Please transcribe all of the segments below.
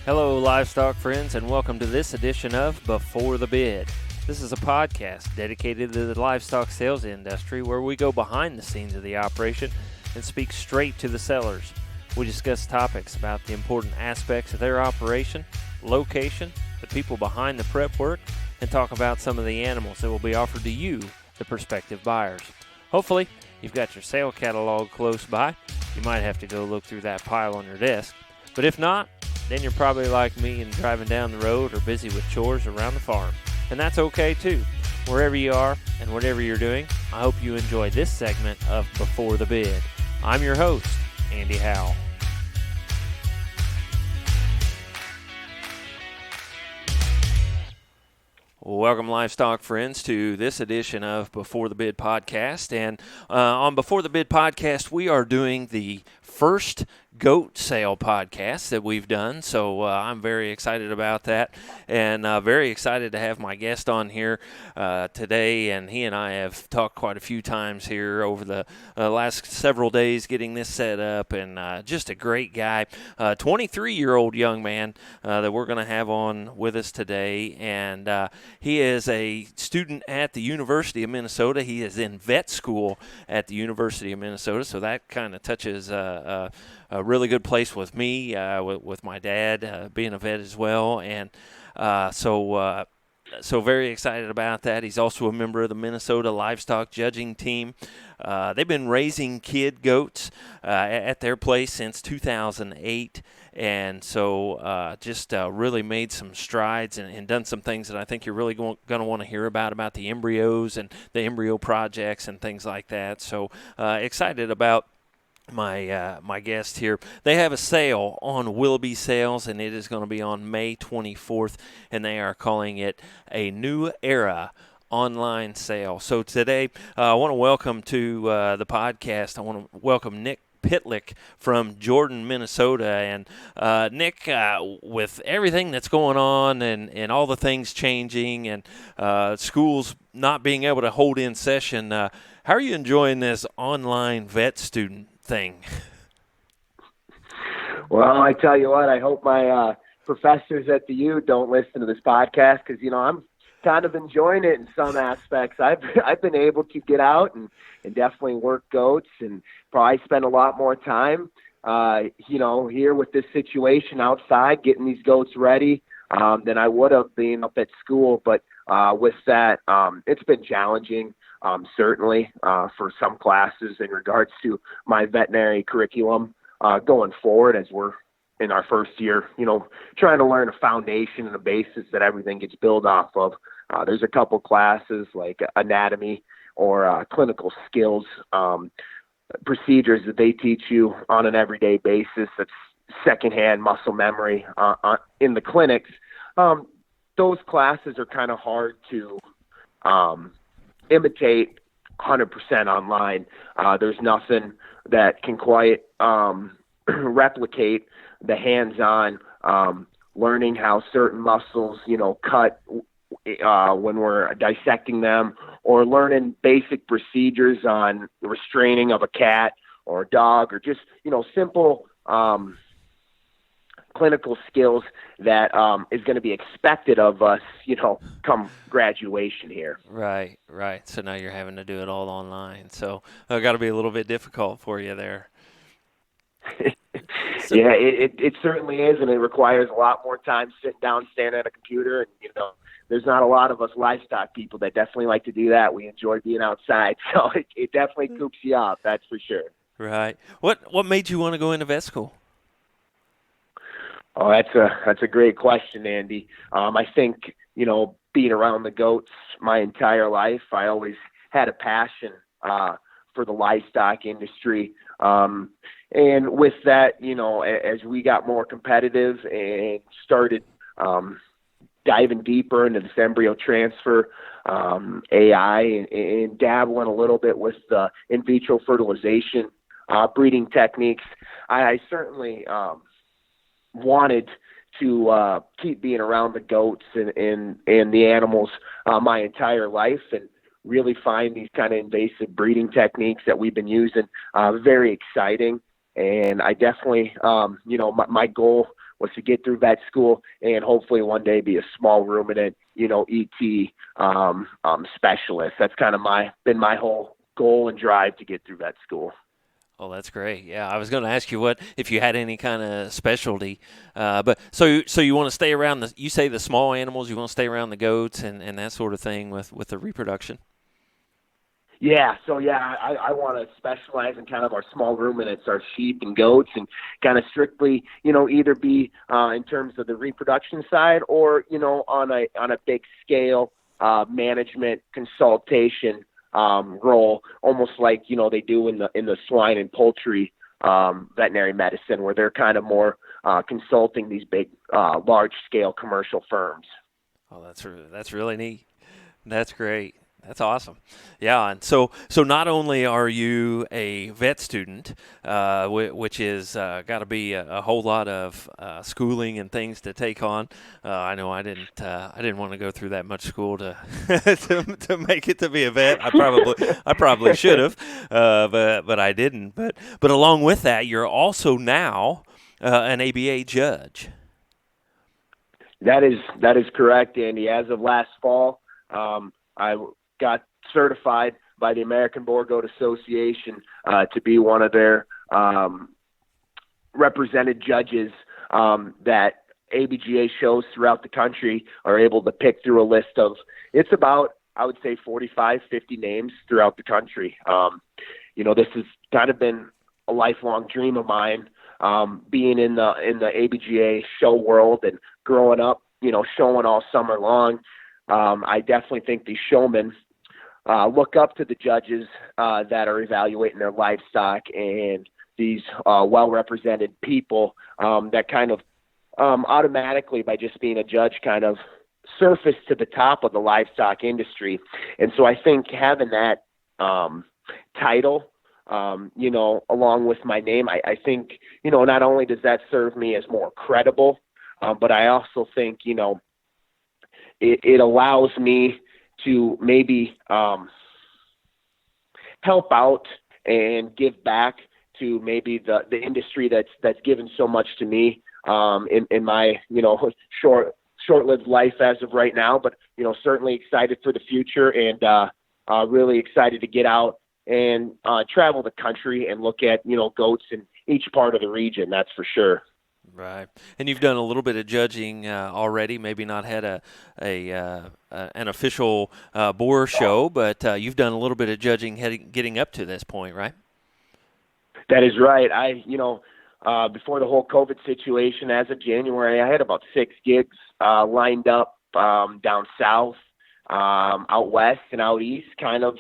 Hello, livestock friends, and welcome to this edition of Before the Bid. This is a podcast dedicated to the livestock sales industry where we go behind the scenes of the operation and speak straight to the sellers. We discuss topics about the important aspects of their operation, location, the people behind the prep work, and talk about some of the animals that will be offered to you, the prospective buyers. Hopefully, you've got your sale catalog close by. You might have to go look through that pile on your desk, but if not, then you're probably like me and driving down the road or busy with chores around the farm. And that's okay too. Wherever you are and whatever you're doing, I hope you enjoy this segment of Before the Bid. I'm your host, Andy Howell. Welcome, livestock friends, to this edition of Before the Bid podcast. And on Before the Bid podcast, we are doing the first goat sale podcast that we've done. So I'm very excited about that, and very excited to have my guest on here today. And he and I have talked quite a few times here over the last several days getting this set up, and just a great guy, 23-year-old young man that we're going to have on with us today. And he is a student at the University of Minnesota. He is in vet school at the University of Minnesota, so that kind of touches a really good place with me, with my dad being a vet as well, and so very excited about that. He's also a member of the Minnesota Livestock Judging Team. They've been raising kid goats at their place since 2008, and so just really made some strides and done some things that I think you're really going to want to hear about the embryos and the embryo projects and things like that. So excited about my guest here. They have a sale on Willoughby Sales, and it is going to be on May 24th, and they are calling it a New Era online sale. So today, I want to welcome to the podcast, I want to welcome Nick Pitlick from Jordan, Minnesota. And Nick, with everything that's going on and all the things changing and schools not being able to hold in session, how are you enjoying this online vet student thing? Well, I tell you what, I hope my professors at the U don't listen to this podcast because, I'm kind of enjoying it in some aspects. I've been able to get out and definitely work goats and probably spend a lot more time, here with this situation outside, getting these goats ready than I would have been up at school. But with that, it's been challenging. Certainly for some classes in regards to my veterinary curriculum going forward as we're in our first year, trying to learn a foundation and a basis that everything gets built off of. There's a couple classes like anatomy or clinical skills, procedures that they teach you on an everyday basis. That's secondhand muscle memory in the clinics. Those classes are kind of hard to imitate 100% online. There's nothing that can quite replicate the hands-on learning how certain muscles, cut when we're dissecting them, or learning basic procedures on restraining of a cat or a dog, or just, simple clinical skills that is going to be expected of us, come graduation here. Right. So now you're having to do it all online. So it got to be a little bit difficult for you there. So, yeah, it certainly is, and it requires a lot more time sitting down, staring at a computer, and, there's not a lot of us livestock people that definitely like to do that. We enjoy being outside, so it definitely coops you up, that's for sure. Right. What made you want to go into vet school? Oh, that's a great question, Andy. I think, being around the goats my entire life, I always had a passion for the livestock industry. And with that, as we got more competitive and started diving deeper into this embryo transfer, AI, and dabbling a little bit with the in vitro fertilization breeding techniques, I certainly wanted to keep being around the goats and the animals my entire life, and really find these kind of invasive breeding techniques that we've been using very exciting. And I definitely, my goal was to get through vet school and hopefully one day be a small ruminant, ET specialist. That's kind of been my whole goal and drive to get through vet school. Oh, that's great. Yeah, I was going to ask you if you had any kind of specialty, but so you want to stay around you say the small animals, you want to stay around the goats and that sort of thing with the reproduction. Yeah, so I want to specialize in kind of our small ruminants, our sheep and goats, and kind of strictly, either be in terms of the reproduction side or, on a big scale management consultation role, almost like, they do in the swine and poultry veterinary medicine, where they're kind of more consulting these big, large scale commercial firms. Oh, that's really neat. That's great. That's awesome. Yeah, and so not only are you a vet student, which is got to be a whole lot of schooling and things to take on. I know I didn't want to go through that much school to to make it to be a vet. I probably should have, but I didn't. But along with that, you're also now an A.B.A. judge. That is correct, Andy. As of last fall, I got certified by the American Boer Goat Association to be one of their represented judges that A.B.G.A. shows throughout the country are able to pick through a list of, it's about, I would say, 45, 50 names throughout the country. This has kind of been a lifelong dream of mine, being in the A.B.G.A. show world and growing up, showing all summer long. I definitely think these showmen look up to the judges that are evaluating their livestock, and these well-represented people that kind of automatically, by just being a judge, kind of surface to the top of the livestock industry. And so I think having that title, along with my name, I think, not only does that serve me as more credible, but I also think, it allows me to maybe help out and give back to maybe the industry that's given so much to me in my short-lived life as of right now. But certainly excited for the future, and really excited to get out and travel the country and look at goats in each part of the region. That's for sure. Right, and you've done a little bit of judging already. Maybe not had an official boar show, but you've done a little bit of judging getting up to this point, right? That is right. Before the whole COVID situation, as of January, I had about 6 gigs lined up down south, out west, and out east, kind of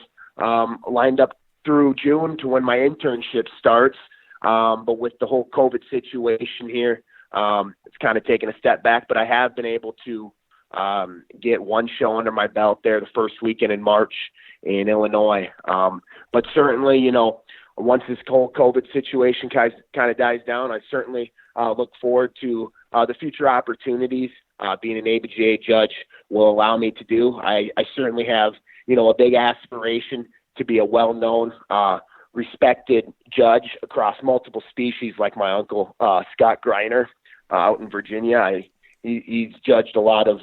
lined up through June to when my internship starts. But with the whole COVID situation here, it's kind of taken a step back, but I have been able to get one show under my belt there the first weekend in March in Illinois. But certainly, once this whole COVID situation kind of dies down, I certainly look forward to the future opportunities being an A.B.G.A. judge will allow me to do. I certainly have, a big aspiration to be a well-known, respected judge across multiple species, like my uncle Scott Greiner out in Virginia. He's judged a lot of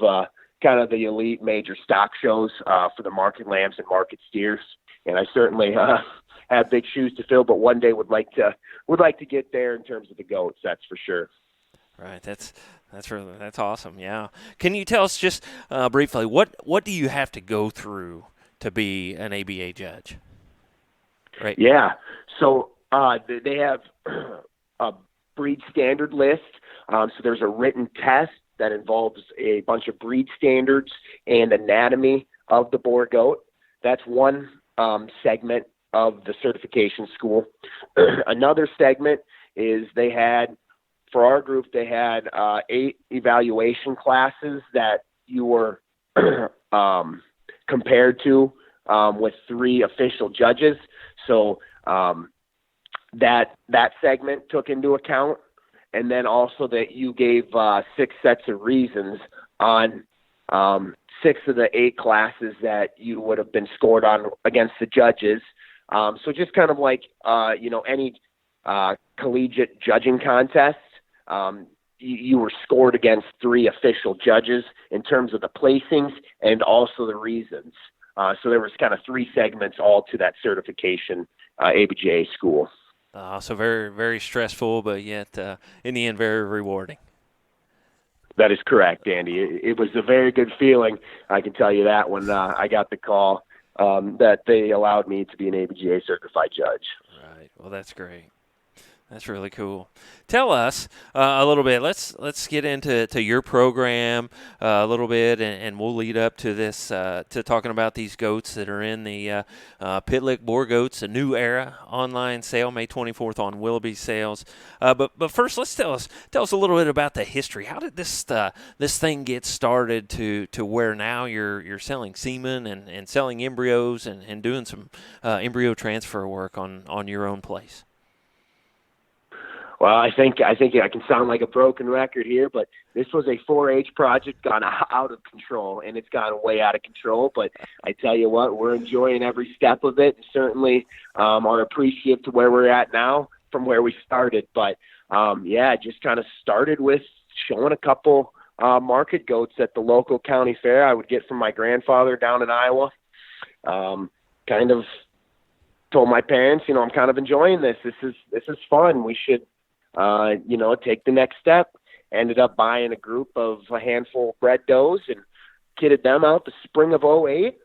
kind of the elite major stock shows for the market lambs and market steers, and I certainly have big shoes to fill, but one day would like to get there in terms of the goats. That's for sure. Right. That's awesome. Yeah. Can you tell us just briefly what do you have to go through to be an A.B.A. judge? Right. Yeah. So they have a breed standard list. So there's a written test that involves a bunch of breed standards and anatomy of the Boer goat. That's one segment of the certification school. Another segment is for our group, they had 8 evaluation classes that you were compared to with 3 official judges. So that segment took into account, and then also that you gave 6 sets of reasons on 6 of the 8 classes that you would have been scored on against the judges. So just kind of like any collegiate judging contest, you were scored against 3 official judges in terms of the placings and also the reasons. So there was kind of 3 segments all to that certification A.B.G.A school. So very, very stressful, but yet in the end very rewarding. That is correct, Andy. It was a very good feeling, I can tell you that, when I got the call that they allowed me to be an A.B.G.A certified judge. Right. Well, that's great. That's really cool. Tell us a little bit. Let's get into your program a little bit, and we'll lead up to this to talking about these goats that are in the Pitlick Boer Goats, a new era online sale, May 24th on Willoughby Sales. But first, let's tell us a little bit about the history. How did this thing get started to where now you're selling semen and selling embryos and doing some embryo transfer work on your own place? Well, I think I can sound like a broken record here, but this was a 4-H project gone out of control, and it's gone way out of control. But I tell you what, we're enjoying every step of it, and certainly are appreciative to where we're at now from where we started. But, just kind of started with showing a couple market goats at the local county fair I would get from my grandfather down in Iowa. Kind of told my parents, I'm kind of enjoying this. This is fun. We should take the next step. Ended up buying a handful of bred does and kitted them out the spring of 2008.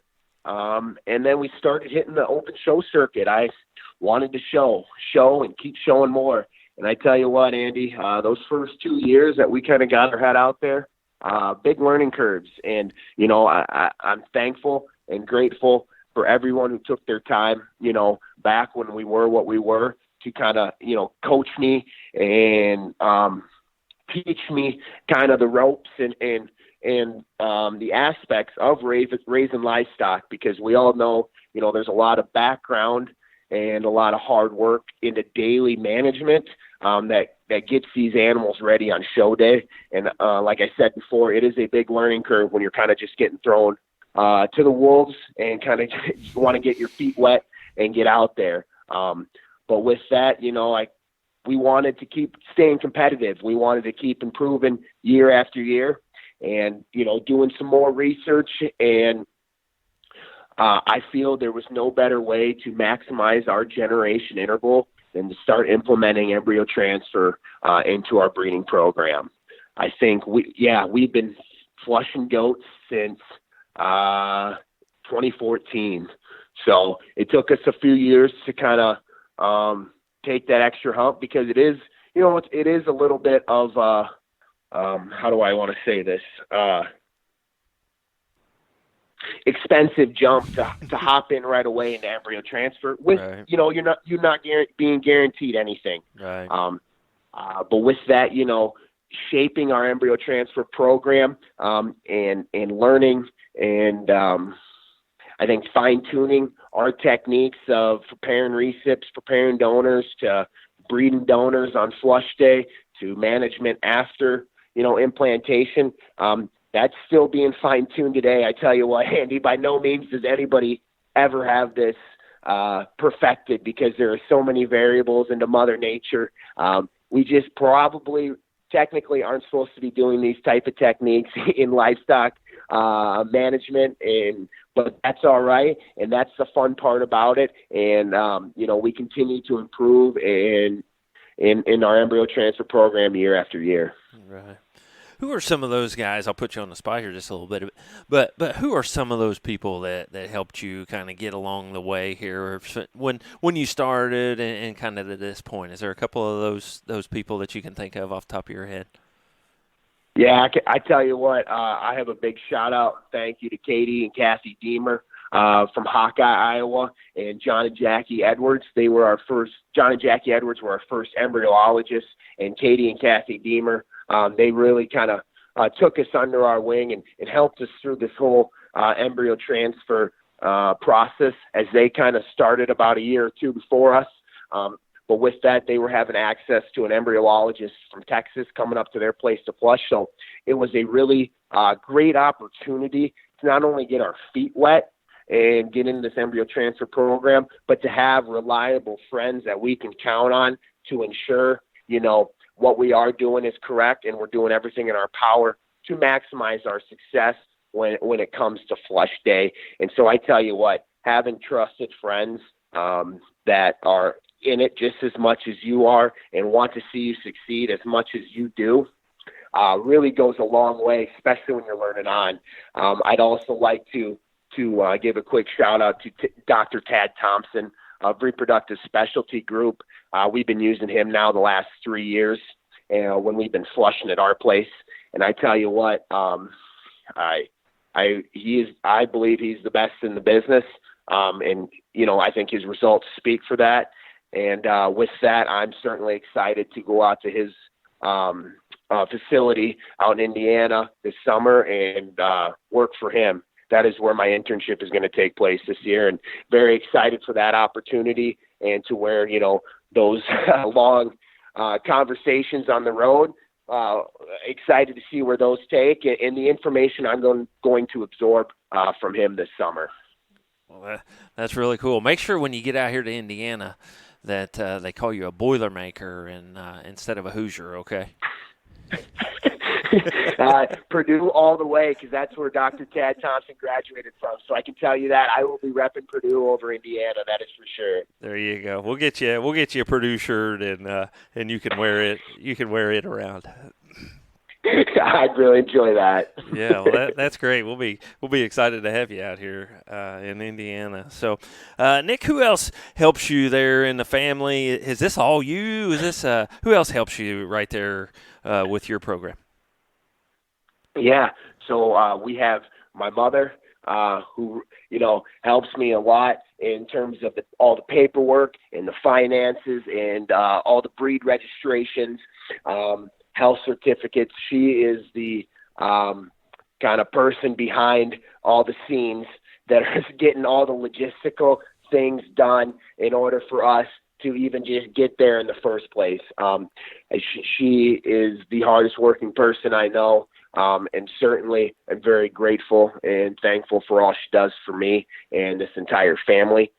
And then we started hitting the open show circuit. I wanted to show and keep showing more. And I tell you what, Andy, those first 2 years that we kind of got our head out there, big learning curves. And, I'm thankful and grateful for everyone who took their time, back when we were what we were, to kind of, coach me and teach me kind of the ropes and the aspects of raising livestock, because we all know, there's a lot of background and a lot of hard work into daily management that gets these animals ready on show day. And like I said before, it is a big learning curve when you're kind of just getting thrown to the wolves and kind of want to get your feet wet and get out there. But with that, we wanted to keep staying competitive. We wanted to keep improving year after year and, doing some more research. And I feel there was no better way to maximize our generation interval than to start implementing embryo transfer into our breeding program. I think we've been flushing goats since 2014. So it took us a few years to kind of take that extra hump, because it is, it is a little bit of how do I want to say this? Expensive jump to hop in right away into embryo transfer with, right. You're not being guaranteed anything. Right. But with that, shaping our embryo transfer program and learning and I think fine-tuning our techniques of preparing recips, preparing donors, to breeding donors on flush day, to management after, implantation. That's still being fine-tuned today. I tell you what, Andy, by no means does anybody ever have this perfected, because there are so many variables into Mother Nature. We just probably technically aren't supposed to be doing these type of techniques in livestock management, but that's all right, and that's the fun part about it. And we continue to improve in our embryo transfer program year after year. Right. Who are some of those guys? I'll put you on the spot here just a little bit, but who are some of those people that helped you kind of get along the way here when you started and kind of to this point? Is there a couple of those people that you can think of off the top of your head? Yeah, I tell you what, I have a big shout out, thank you to Katie and Kathy Deemer from Hawkeye, Iowa, and John and Jackie Edwards. John and Jackie Edwards were our first embryologists, and Katie and Kathy Deemer, they really kind of took us under our wing and helped us through this whole embryo transfer process, as they kind of started about a year or two before us. But with that, they were having access to an embryologist from Texas coming up to their place to flush. So it was a really great opportunity to not only get our feet wet and get into this embryo transfer program, but to have reliable friends that we can count on to ensure, what we are doing is correct, and we're doing everything in our power to maximize our success when it comes to flush day. And so I tell you what, having trusted friends that are in it just as much as you are and want to see you succeed as much as you do really goes a long way, especially when you're learning on. I'd also like to give a quick shout out to Dr. Tad Thompson of Reproductive Specialty Group. We've been using him now the last 3 years when we've been flushing at our place. And I tell you what, I believe he's the best in the business. And, I think his results speak for that. And with that, I'm certainly excited to go out to his facility out in Indiana this summer and work for him. That is where my internship is going to take place this year, and very excited for that opportunity and to where, those long conversations on the road, excited to see where those take and the information I'm going to absorb from him this summer. Well, that's really cool. Make sure when you get out here to Indiana that they call you a Boilermaker and instead of a Hoosier, okay? Purdue all the way, because that's where Dr. Tad Thompson graduated from. So I can tell you that I will be repping Purdue over Indiana. That is for sure. There you go. We'll get you a Purdue shirt and you can wear it. You can wear it around. I'd really enjoy that. Yeah, well, that's great. We'll be excited to have you out here in Indiana. So, Nick, who else helps you there in the family? Is this all you? Is this who else helps you right there with your program? Yeah, so we have my mother, who helps me a lot in terms of all the paperwork and the finances and all the breed registrations. Health certificates. She is the kind of person behind all the scenes that are getting all the logistical things done in order for us to even just get there in the first place. She is the hardest working person I know, and certainly I'm very grateful and thankful for all she does for me and this entire family,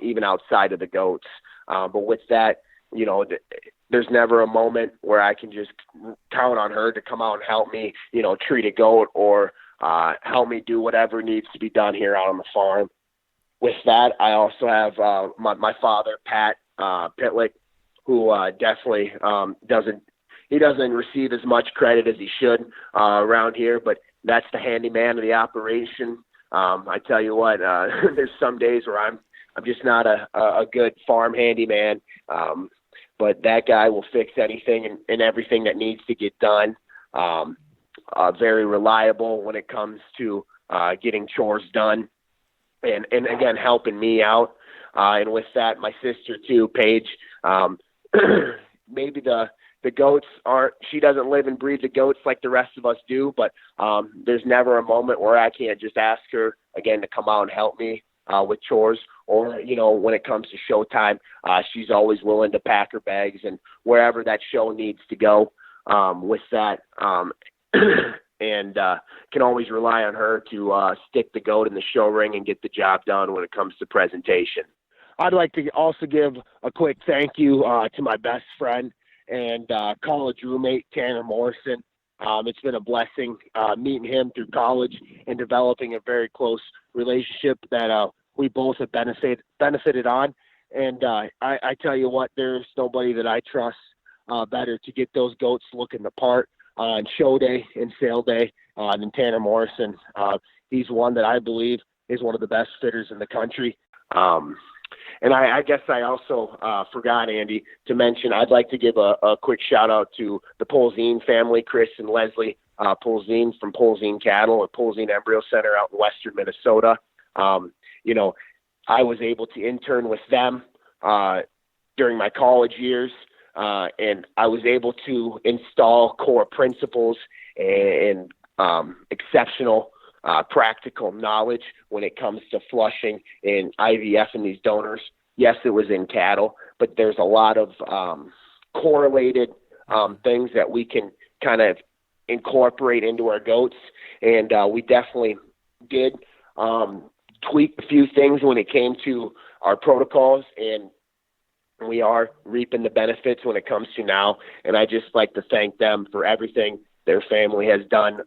even outside of the goats. But with that, there's never a moment where I can just count on her to come out and help me, treat a goat or help me do whatever needs to be done here out on the farm. With that, I also have my father, Pat Pitlick, who definitely doesn't receive as much credit as he should around here, but that's the handyman of the operation. I tell you what, there's some days where I'm just not a good farm handyman. But that guy will fix anything and everything that needs to get done. Very reliable when it comes to getting chores done and again, helping me out. And with that, my sister too, Paige, maybe the goats she doesn't live and breathe the goats like the rest of us do, but there's never a moment where I can't just ask her again to come out and help me with chores. Or, when it comes to showtime, she's always willing to pack her bags and wherever that show needs to go with that. And can always rely on her to stick the goat in the show ring and get the job done when it comes to presentation. I'd like to also give a quick thank you to my best friend and college roommate, Tanner Morrison. It's been a blessing meeting him through college and developing a very close relationship that we both have benefited on. And I tell you what, there's nobody that I trust better to get those goats looking the part on show day and sale day than Tanner Morrison. He's one that I believe is one of the best fitters in the country. And I guess I also forgot, Andy, to mention I'd like to give a quick shout out to the Polzine family, Chris and Leslie Polzine from Polzine Cattle at Polzine Embryo Center out in western Minnesota. I was able to intern with them during my college years, and I was able to install core principles and exceptional practical knowledge when it comes to flushing and IVF in these donors. Yes, it was in cattle, but there's a lot of correlated things that we can kind of incorporate into our goats, and we definitely did tweak a few things when it came to our protocols and we are reaping the benefits when it comes to now. And I just like to thank them for everything their family has done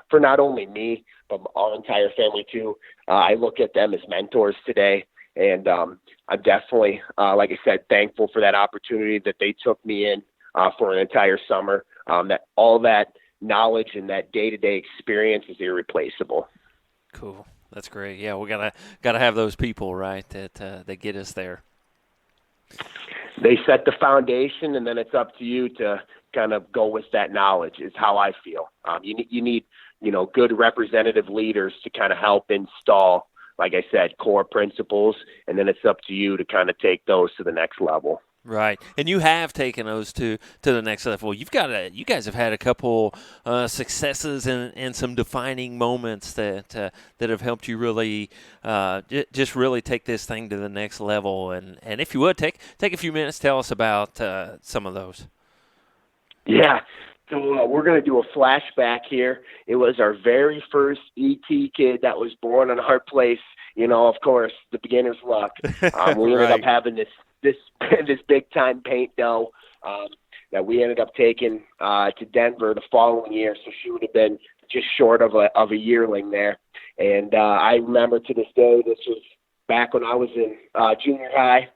for not only me, but our entire family too. I look at them as mentors today. And I'm definitely, like I said, thankful for that opportunity that they took me in for an entire summer. That all that knowledge and that day-to-day experience is irreplaceable. Cool. That's great. Yeah, we gotta have those people, right, that get us there. They set the foundation, and then it's up to you to kind of go with that knowledge. Is how I feel. You need good representative leaders to kind of help install, like I said, core principles, and then it's up to you to kind of take those to the next level. Right, and you have taken those to the next level. You guys have had a couple successes and some defining moments that have helped you really just really take this thing to the next level. And if you would take a few minutes, tell us about some of those. Yeah. So we're going to do a flashback here. It was our very first ET kid that was born on our place. Of course, the beginner's luck. We ended up having this big time paint doe that we ended up taking to Denver the following year. So she would have been just short of a yearling there. And I remember to this day, this was back when I was in junior high.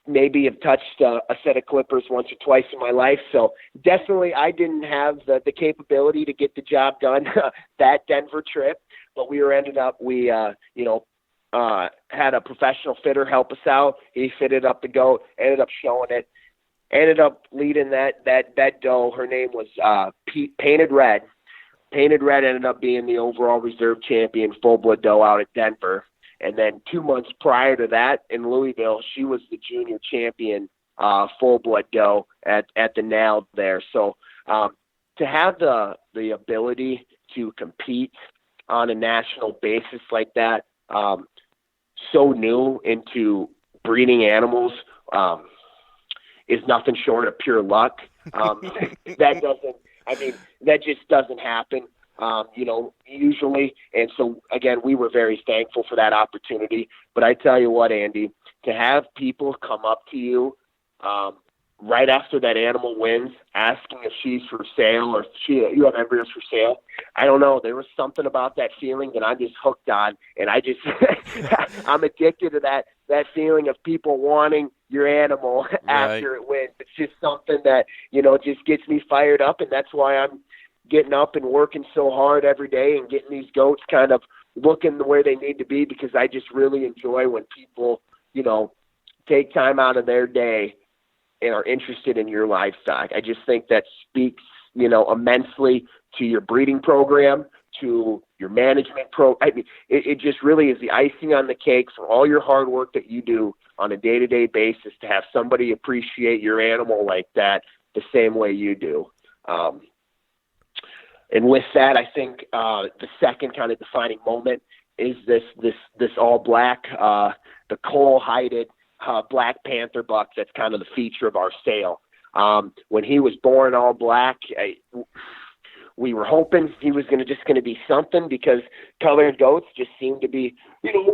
Maybe have touched a set of clippers once or twice in my life. So definitely I didn't have the capability to get the job done that Denver trip, but we had a professional fitter help us out. He fitted up the goat, ended up showing it, ended up leading that doe. Her name was Painted Red. Painted Red ended up being the overall reserve champion full-blood doe out at Denver. And then 2 months prior to that in Louisville, she was the junior champion full-blood doe at the Nail there. So to have the ability to compete on a national basis like that, so new into breeding animals, is nothing short of pure luck. That just doesn't happen. Usually. And so, again, we were very thankful for that opportunity. But I tell you what, Andy, to have people come up to you right after that animal wins, asking if she's for sale or you have embryos for sale, I don't know. There was something about that feeling that I'm just hooked on. And I just I'm addicted to that feeling of people wanting your animal after it wins. It's just something that, just gets me fired up. And that's why I'm getting up and working so hard every day and getting these goats kind of looking where they need to be, because I just really enjoy when people, take time out of their day and are interested in your livestock. I just think that speaks, immensely to your breeding program, to your management it just really is the icing on the cake for all your hard work that you do on a day-to-day basis, to have somebody appreciate your animal like that the same way you do. And with that, I think the second kind of defining moment is this all black, the coal-hided Black Panther buck that's kind of the feature of our sale. When he was born all black, we were hoping he was going to be something, because colored goats just seem to be,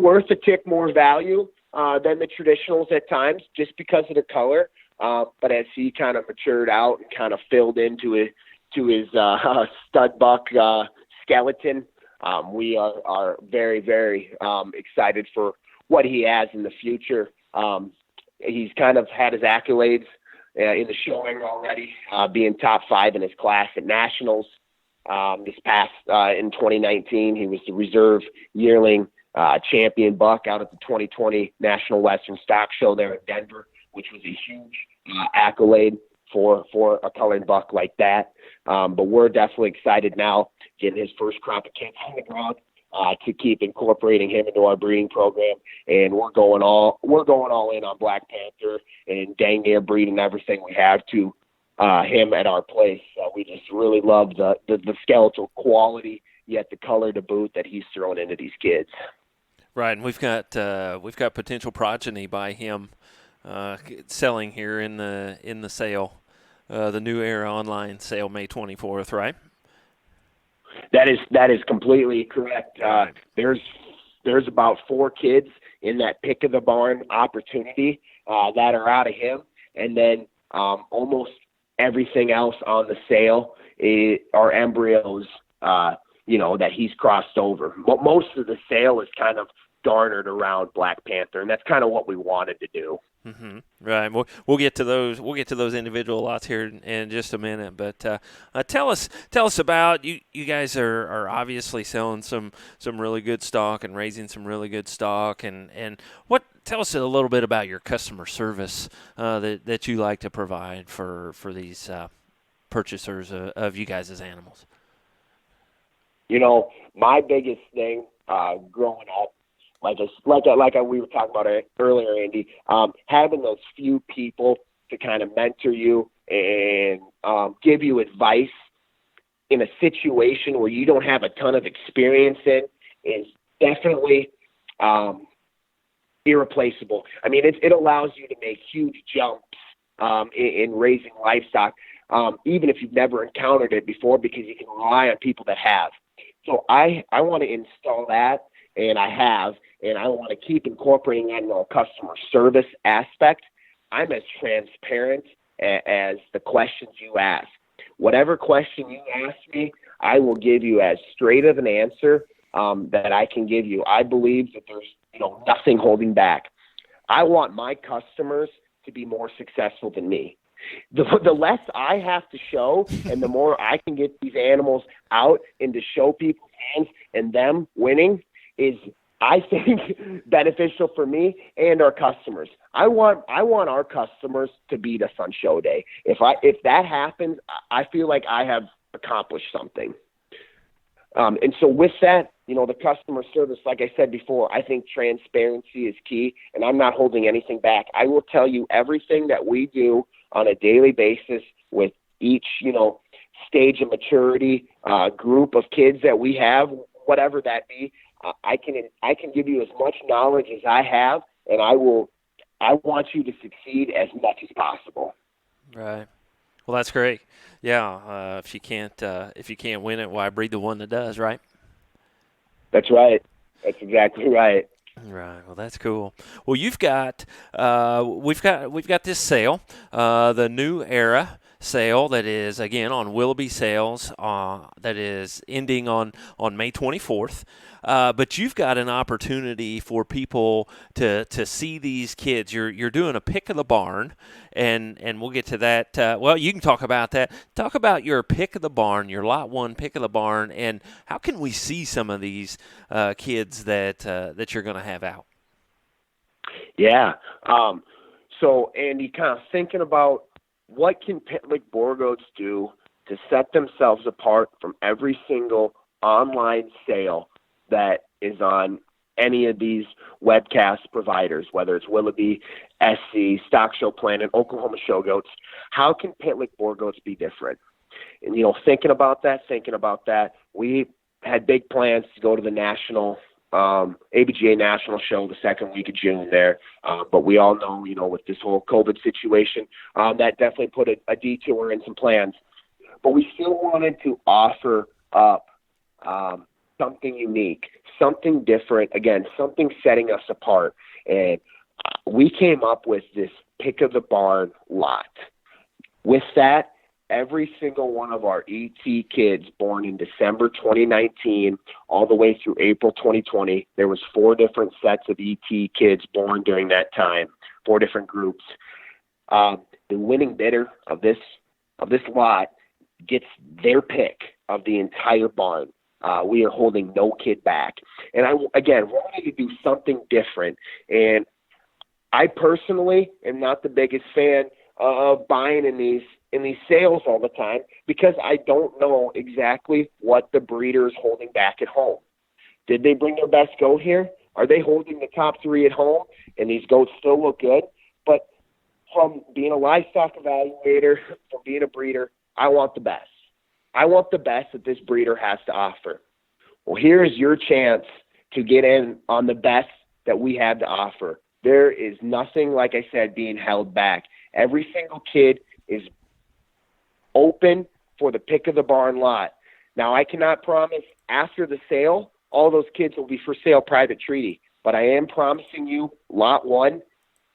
worth a tick more value than the traditionals at times, just because of the color. But as he kind of matured out and kind of filled into his stud buck skeleton, we are very, very excited for what he has in the future. He's kind of had his accolades in the showing already, being top 5 in his class at nationals. This past in 2019, he was the reserve yearling champion buck out at the 2020 National Western Stock Show there in Denver, which was a huge accolade for a colored buck like that. But we're definitely excited now, getting his first crop of kids on the ground, to keep incorporating him into our breeding program. And we're going all in on Black Panther and dang near breeding everything we have to him at our place. We just really love the skeletal quality, yet the color to boot that he's thrown into these kids. Right, and we've got potential progeny by him selling here in the sale, the New Era online sale, May 24th, right? That is completely correct. There's about 4 kids in that pick of the barn opportunity that are out of him, and then almost everything else on the sale are embryos, that he's crossed over. Most of the sale is kind of garnered around Black Panther, and that's kind of what we wanted to do. Mm-hmm. Right. We'll get to those. We'll get to those individual lots here in just a minute. But tell us about you. You guys are obviously selling some really good stock and raising some really good stock. And what? Tell us a little bit about your customer service that you like to provide for these purchasers of you guys' animals. My biggest thing growing up, like we were talking about earlier, Andy, having those few people to kind of mentor you and give you advice in a situation where you don't have a ton of experience in is definitely irreplaceable. I mean, it allows you to make huge jumps in raising livestock, even if you've never encountered it before, because you can rely on people that have. So I want to install that, and I have, and I want to keep incorporating that in our customer service aspect. I'm as transparent as the questions you ask. Whatever question you ask me, I will give you as straight of an answer that I can give you. I believe that there's nothing holding back. I want my customers to be more successful than me. The less I have to show and the more I can get these animals out and to show people's hands and them winning is, I think, beneficial for me and our customers. I want our customers to beat us on show day. If that happens, I feel like I have accomplished something. And so with that, the customer service, like I said before, I think transparency is key, and I'm not holding anything back. I will tell you everything that we do on a daily basis with each, stage of maturity, group of kids that we have, whatever that be. I can give you as much knowledge as I have, and I want you to succeed as much as possible. Right. Well, that's great. Yeah. If you can't win it, why breed the one that does, right? That's right. That's exactly right. Right. Well, that's cool. Well, we've got this sale, the New Era sale that is again on Willoughby Sales, that is ending on May 24th. But you've got an opportunity for people to see these kids. You're doing a pick of the barn, and we'll get to that. Well, you can talk about that. Talk about your pick of the barn, your lot 1 pick of the barn, and how can we see some of these kids that you're going to have out? Yeah. So, Andy, kind of thinking about what can Pitlick Boer Goats do to set themselves apart from every single online sale that is on any of these webcast providers, whether it's Willoughby, SC, Stock Show Planet, Oklahoma Show Goats. How can Pitlick Boer Goats be different? And, thinking about that, we had big plans to go to the national A.B.G.A. national show the second week of June there. But we all know, with this whole COVID situation, that definitely put a detour in some plans. But we still wanted to offer up something unique, something different, again, something setting us apart. And we came up with this pick of the barn lot. With that, every single one of our ET kids born in December 2019 all the way through April 2020, there was 4 different sets of ET kids born during that time, 4 different groups. The winning bidder of this lot gets their pick of the entire barn. We are holding no kid back. And I wanted to do something different. And I personally am not the biggest fan of buying in these sales all the time, because I don't know exactly what the breeder is holding back at home. Did they bring their best goat here? Are they holding the top 3 at home and these goats still look good? But from being a livestock evaluator, from being a breeder, I want the best. I want the best that this breeder has to offer. Well, here's your chance to get in on the best that we have to offer. There is nothing, like I said, being held back. Every single kid is open for the pick of the barn lot. Now, I cannot promise after the sale all those kids will be for sale private treaty, but I am promising you lot 1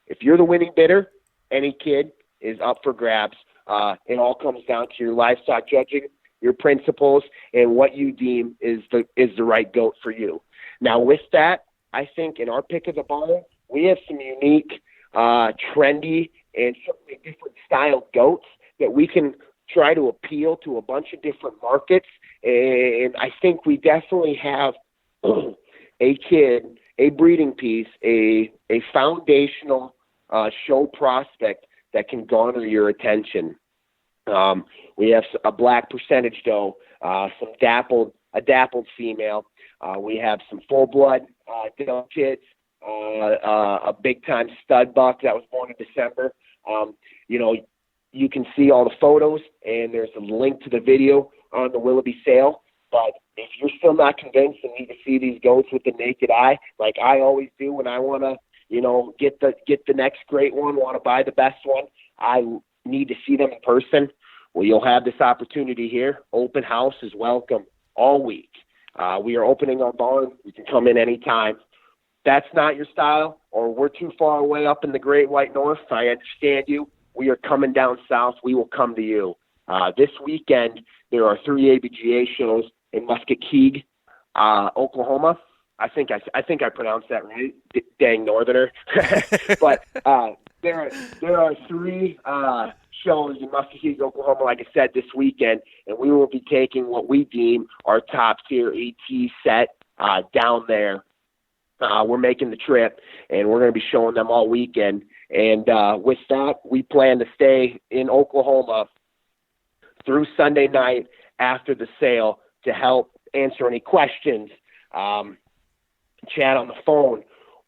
if you're the winning bidder, any kid is up for grabs. It all comes down to your livestock judging, your principles, and what you deem is the right goat for you. Now, with that, I think in our pick of the barn, we have some unique, trendy, and certainly different styled goats that we can try to appeal to a bunch of different markets. And I think we definitely have a kid, a breeding piece, a foundational show prospect that can garner your attention. We have a black percentage doe, a dappled female. We have some full-blood doe kids, a big-time stud buck that was born in December. You can see all the photos, and there's a link to the video on the Willoughby sale. But if you're still not convinced and need to see these goats with the naked eye, like I always do when I want to, get the next great one, want to buy the best one, I need to see them in person. Well, you'll have this opportunity here. Open house is welcome all week. We are opening our barn. You can come in anytime. That's not your style, or we're too far away up in the Great White North. I understand you. We are coming down south. We will come to you. This weekend, there are 3 A.B.G.A shows in Muskogee, Oklahoma. I think I pronounced that right. Dang Northerner. But there are 3 shows in Muskogee, Oklahoma, like I said, this weekend, and we will be taking what we deem our top tier AT set down there. We're making the trip, and we're going to be showing them all weekend. And with that, we plan to stay in Oklahoma through Sunday night after the sale to help answer any questions, chat on the phone,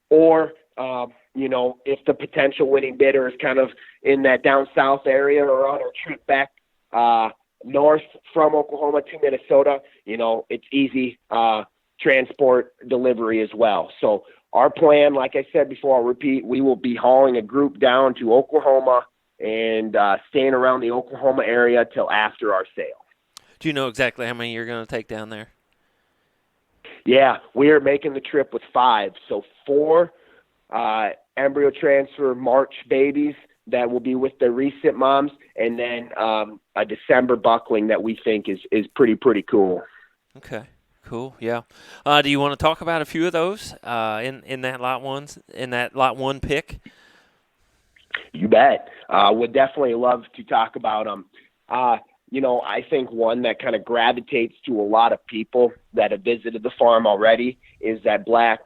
or, if the potential winning bidder is kind of in that down south area or on our trip back north from Oklahoma to Minnesota, it's easy transport delivery as well. So our plan, like I said before, I'll repeat, we will be hauling a group down to Oklahoma and staying around the Oklahoma area till after our sale. Do you know exactly how many you're going to take down there? Yeah, we are making the trip with 5. So 4 embryo transfer March babies that will be with their recent moms, and then a December buckling that we think is pretty cool. Okay, cool. Yeah. Do you want to talk about a few of those in that lot 1 pick? You bet. Would definitely love to talk about them. I think one that kind of gravitates to a lot of people that have visited the farm already is that black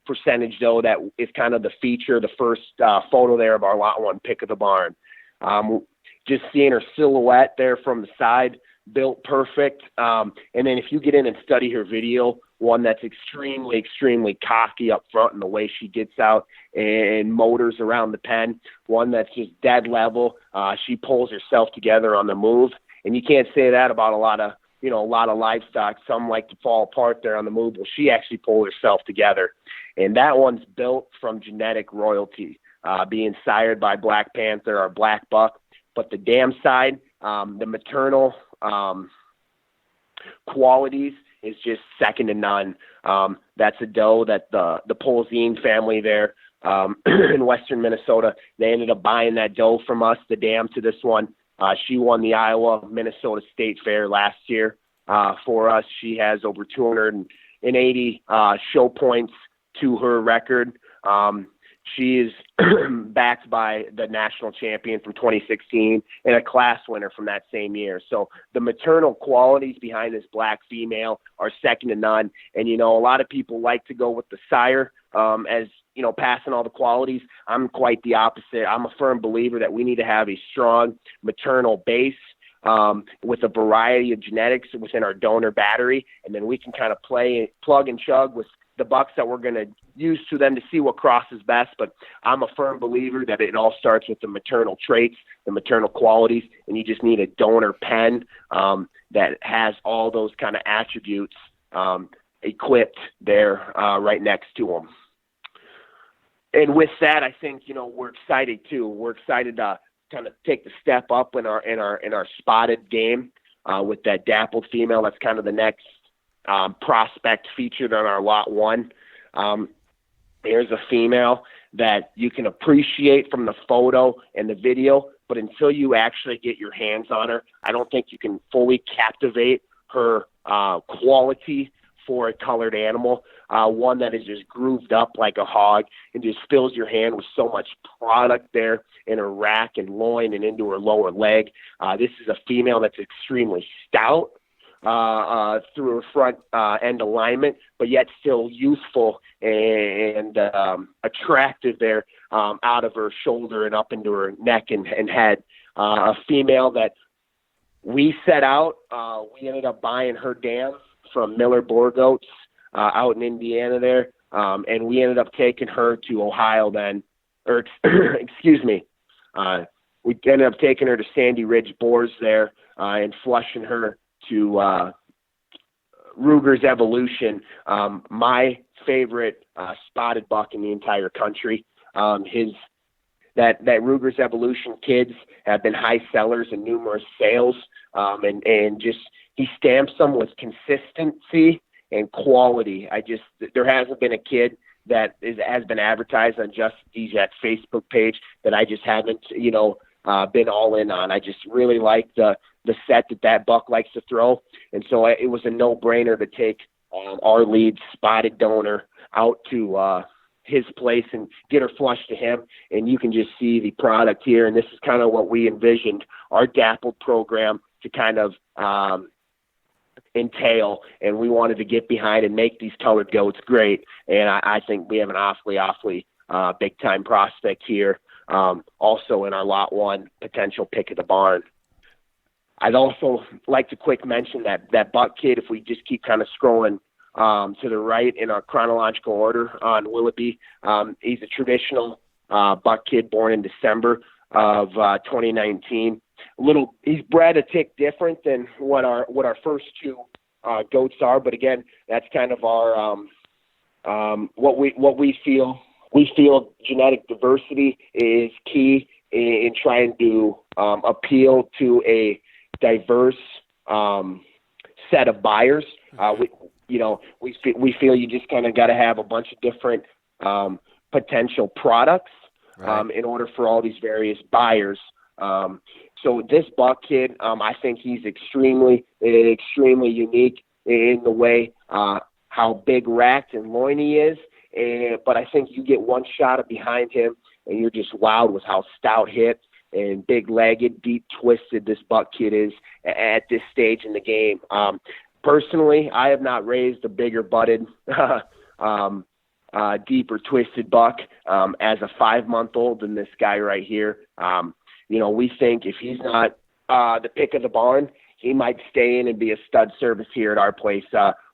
percentage doe that is kind of the feature, the first photo there of our lot 1 pick of the barn. Just seeing her silhouette there from the side, built perfect. And then if you get in and study her video, one that's extremely cocky up front in the way she gets out and motors around the pen, one that's just dead level. She pulls herself together on the move. And you can't say that about a lot of livestock. Some like to fall apart there on the move. Well, she actually pulled herself together. And that one's built from genetic royalty, being sired by Black Panther or Black Buck. But the dam side, the maternal qualities is just second to none. That's a doe that the Polzine family there in western Minnesota, they ended up buying that doe from us, the dam to this one. She won the Iowa-Minnesota State Fair last year for us. She has over 280 show points to her record. She is backed by the national champion from 2016 and a class winner from that same year. So the maternal qualities behind this black female are second to none. And, a lot of people like to go with the sire as, passing all the qualities. I'm quite the opposite. I'm a firm believer that we need to have a strong maternal base with a variety of genetics within our donor battery. And then we can kind of plug and chug with the bucks that we're going to use to them to see what crosses best. But I'm a firm believer that it all starts with the maternal traits, the maternal qualities, and you just need a donor pen that has all those kind of attributes equipped there right next to them. And with that, I think, we're excited too. We're excited to kind of take the step up in our spotted game with that dappled female. That's kind of the next prospect featured on our lot 1. There's a female that you can appreciate from the photo and the video, but until you actually get your hands on her, I don't think you can fully captivate her quality for a colored animal. One that is just grooved up like a hog and just fills your hand with so much product there in her rack and loin and into her lower leg. This is a female that's extremely stout through her front end alignment, but yet still youthful and attractive there out of her shoulder and up into her neck and head. A female that we set out, we ended up buying her dam from Miller Boer Goats out in Indiana there, and we ended up taking her to Ohio then, or excuse me, we ended up taking her to Sandy Ridge Boars there and flushing her to Ruger's Evolution, my favorite spotted buck in the entire country. That Ruger's Evolution kids have been high sellers in numerous sales, and just he stamps them with consistency and quality. There hasn't been a kid that has been advertised on Just DJ's Facebook page that I just haven't, been all in on. I just really like the set that buck likes to throw, and so it was a no-brainer to take our lead spotted donor out to his place and get her flushed to him. And you can just see the product here, and this is kind of what we envisioned our dappled program to kind of entail, and we wanted to get behind and make these colored goats great. And I think we have an awfully big time prospect here, also in our lot one potential pick of the barn. I'd also like to quick mention that buck kid, if we just keep kind of scrolling to the right in our chronological order on Willoughby. He's a traditional buck kid born in December of 2019. He's bred a tick different than what our first two goats are, but again, that's kind of our what we feel. We feel genetic diversity is key in trying to appeal to a diverse set of buyers. We feel you just kind of got to have a bunch of different potential products in order for all these various buyers. So this buck kid, I think he's extremely unique in the way how big racked and loin he is. But I think you get one shot of behind him and you're just wowed with how stout hipped and big-legged, deep-twisted this buck kid is at this stage in the game. Personally, I have not raised a bigger-butted, deeper twisted buck as a 5-month-old than this guy right here. We think if he's not the pick of the barn, he might stay in and be a stud service here at our place.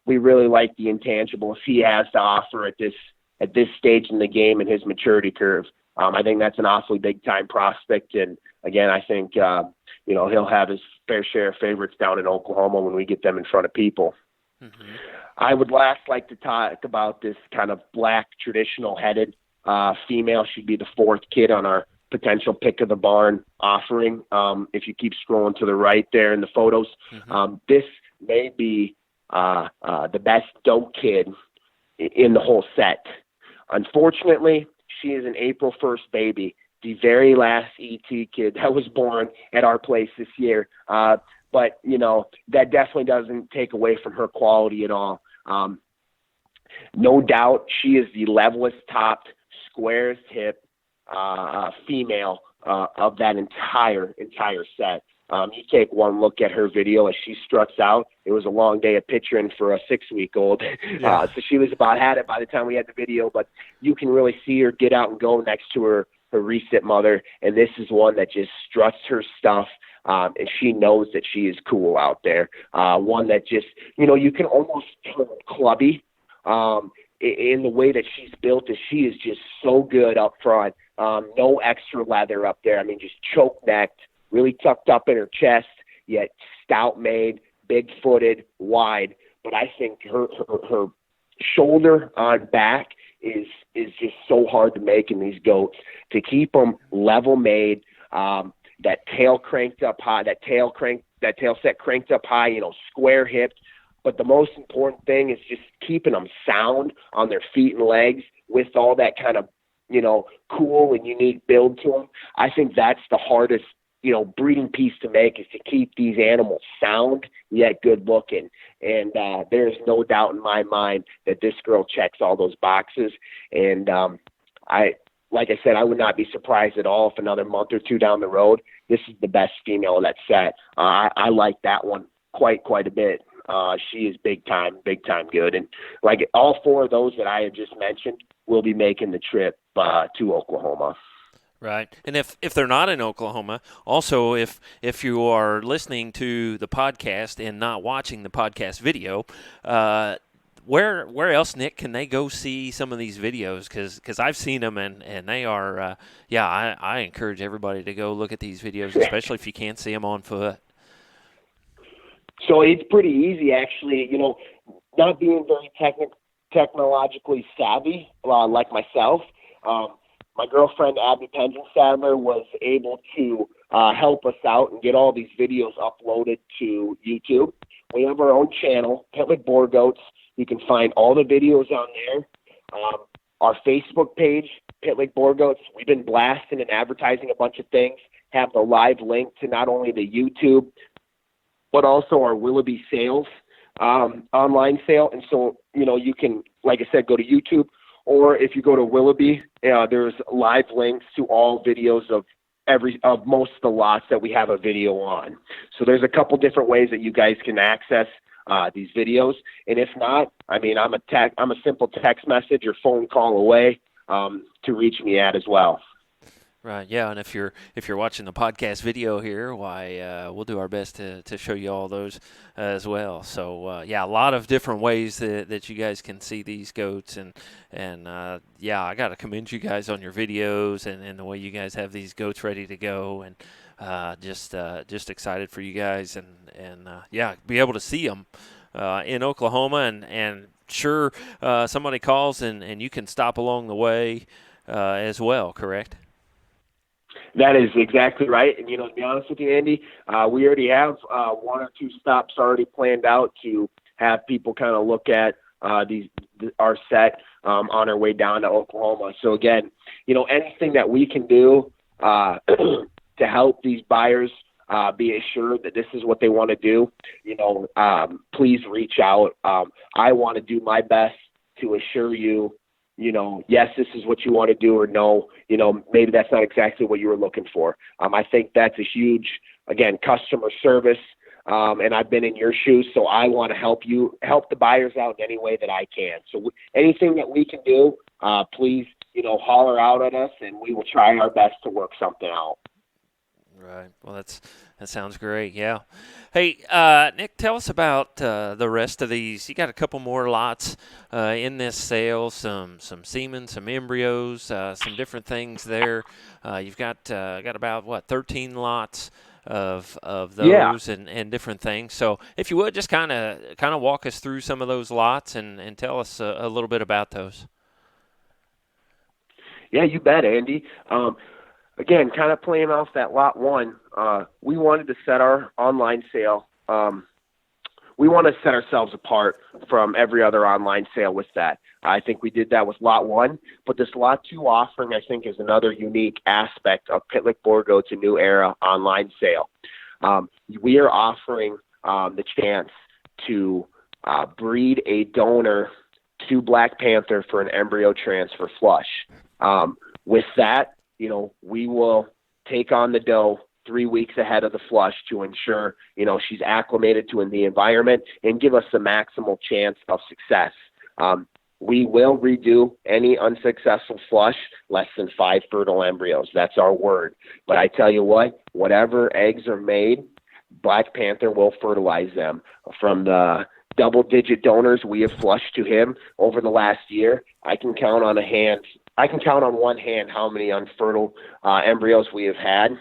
We really like the intangibles he has to offer at this stage in the game and his maturity curve. I think that's an awfully big-time prospect, and again, I think he'll have his fair share of favorites down in Oklahoma when we get them in front of people. Mm-hmm. I would last like to talk about this kind of black traditional-headed female. She'd be the fourth kid on our potential pick of the barn offering. If you keep scrolling to the right there in the photos, this may be the best doe kid in the whole set. Unfortunately, she is an April 1st baby, the very last ET kid that was born at our place this year. But, that definitely doesn't take away from her quality at all. No doubt she is the levelest topped, squarest hip female of that entire set. You take one look at her video as she struts out. It was a long day of picturing for a 6-week-old. So she was about had it by the time we had the video, but you can really see her get out and go next to her recent mother. And this is one that just struts her stuff. And she knows that she is cool out there. One that just, you can almost tell her clubby in the way that she's built. She is just so good up front. No extra leather up there. I mean, just choke-necked, really tucked up in her chest, yet stout-made, big-footed, wide. But I think her shoulder on back is just so hard to make in these goats. To keep them level-made, that tail cranked up high, that tail set cranked up high, square-hipped. But the most important thing is just keeping them sound on their feet and legs with all that kind of cool and unique build to them. I think that's the hardest, breeding piece to make, is to keep these animals sound yet good looking. And there's no doubt in my mind that this girl checks all those boxes. And like I said, I would not be surprised at all if another month or two down the road, this is the best female of that set. I like that one quite a bit. She is big time good. And like all four of those that I have just mentioned will be making the trip to Oklahoma. Right. And if they're not in Oklahoma, also if you are listening to the podcast and not watching the podcast video, where else, Nick, can they go see some of these videos? Because I've seen them and they are, I encourage everybody to go look at these videos, especially if you can't see them on foot. So it's pretty easy, actually, not being very technologically savvy like myself. My girlfriend, A.B.G.A, was able to help us out and get all these videos uploaded to YouTube. We have our own channel, Pitlick Boer Goats. You can find all the videos on there. Our Facebook page, Pitlick Boer Goats, we've been blasting and advertising a bunch of things, have the live link to not only the YouTube, but also our Willoughby sales, online sale. And so, you can, like I said, go to YouTube, or if you go to Willoughby, there's live links to all videos of most of the lots that we have a video on. So there's a couple different ways that you guys can access these videos. And if not, I'm a simple text message or phone call away to reach me at as well. Right, yeah, and if you're watching the podcast video here, why we'll do our best to show you all those as well. So a lot of different ways that you guys can see these goats, and I got to commend you guys on your videos and the way you guys have these goats ready to go, and just excited for you guys and be able to see them in Oklahoma, and sure somebody calls and you can stop along the way as well, correct? That is exactly right. And, to be honest with you, Andy, we already have one or two stops already planned out to have people kind of look at our set on our way down to Oklahoma. So, again, anything that we can do to help these buyers be assured that this is what they want to do, please reach out. I want to do my best to assure you, yes, this is what you want to do, or no, maybe that's not exactly what you were looking for. I think that's a huge, again, customer service. And I've been in your shoes, so I want to help the buyers out in any way that I can. So anything that we can do, please, holler out at us, and we will try our best to work something out. Right. Well, that sounds great. Yeah. Hey, Nick, tell us about the rest of these. You got a couple more lots in this sale. Some semen, some embryos, some different things there. You've got about 13 lots of those and different things. So, if you would, just kind of walk us through some of those lots and tell us a little bit about those. Yeah, you bet, Andy. Again, kind of playing off that lot one, we wanted to set our online sale. We want to set ourselves apart from every other online sale with that. I think we did that with lot one, but this lot two offering, I think, is another unique aspect of Pitlick Boer Goats, a new era online sale. We are offering the chance to breed a donor to Black Panther for an embryo transfer flush. With that, we will take on the doe 3 weeks ahead of the flush to ensure, she's acclimated to the environment and give us the maximal chance of success. We will redo any unsuccessful flush less than 5 fertile embryos. That's our word. But I tell you what, whatever eggs are made, Black Panther will fertilize them. From the double-digit donors we have flushed to him over the last year, I can count on one hand how many unfertile embryos we have had.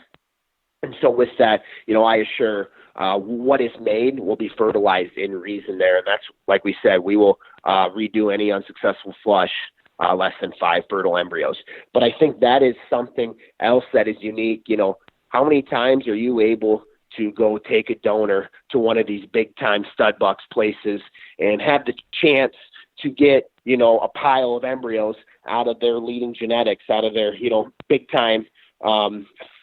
And so with that, I assure what is made will be fertilized in reason there. And that's, like we said, we will redo any unsuccessful flush less than 5 fertile embryos. But I think that is something else that is unique. How many times are you able to go take a donor to one of these big-time stud bucks places and have the chance to get, a pile of embryos out of their leading genetics, out of their, big time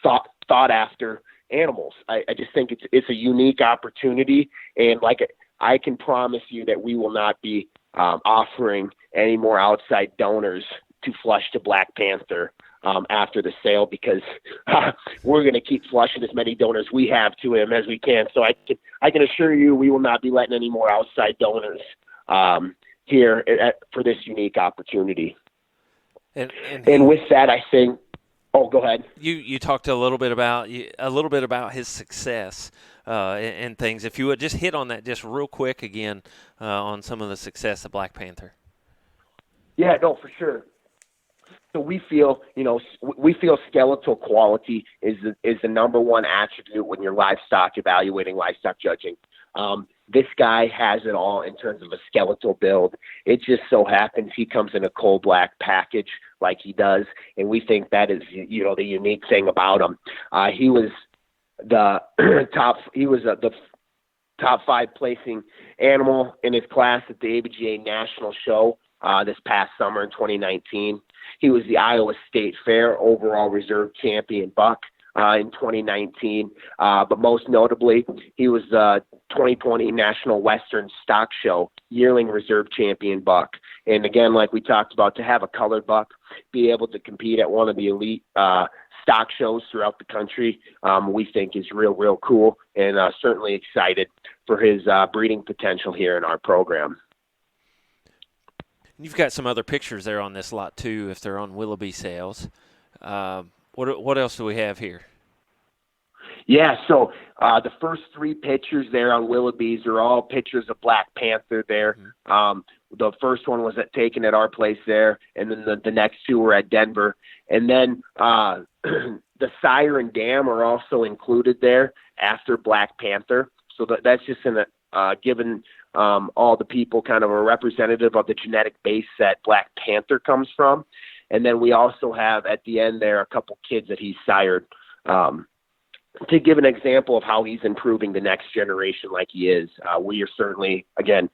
sought after animals. I just think it's a unique opportunity, and I can promise you that we will not be offering any more outside donors to flush to Black Panther after the sale, because we're going to keep flushing as many donors we have to him as we can. So I can assure you we will not be letting any more outside donors here for this unique opportunity. And with that, I think. Oh, go ahead. You talked a little bit about his success and things. If you would just hit on that just real quick again on some of the success of Black Panther. Yeah, no, for sure. So we feel skeletal quality is the number one attribute when you're livestock evaluating, livestock judging. This guy has it all in terms of a skeletal build. It just so happens he comes in a coal black package like he does, and we think that is, the unique thing about him. He was the the top 5 placing animal in his class at the A.B.G.A National Show this past summer in 2019. He was the Iowa State Fair overall reserve champion buck in 2019. But most notably, he was the 2020 National Western Stock Show yearling reserve champion buck. And again, like we talked about, to have a colored buck be able to compete at one of the elite stock shows throughout the country, we think is real cool, and certainly excited for his breeding potential here in our program. You've got some other pictures there on this lot too, if they're on Willoughby sales. What else do we have here? Yeah, so the first 3 pictures there on Willoughby's are all pictures of Black Panther there. Mm-hmm. The first one was taken at our place there, and then the next 2 were at Denver. And then the sire and dam are also included there after Black Panther. So that's just given all the people kind of a representative of the genetic base that Black Panther comes from. And then we also have at the end there a couple kids that he's sired to give an example of how he's improving the next generation like he is. We are certainly, again,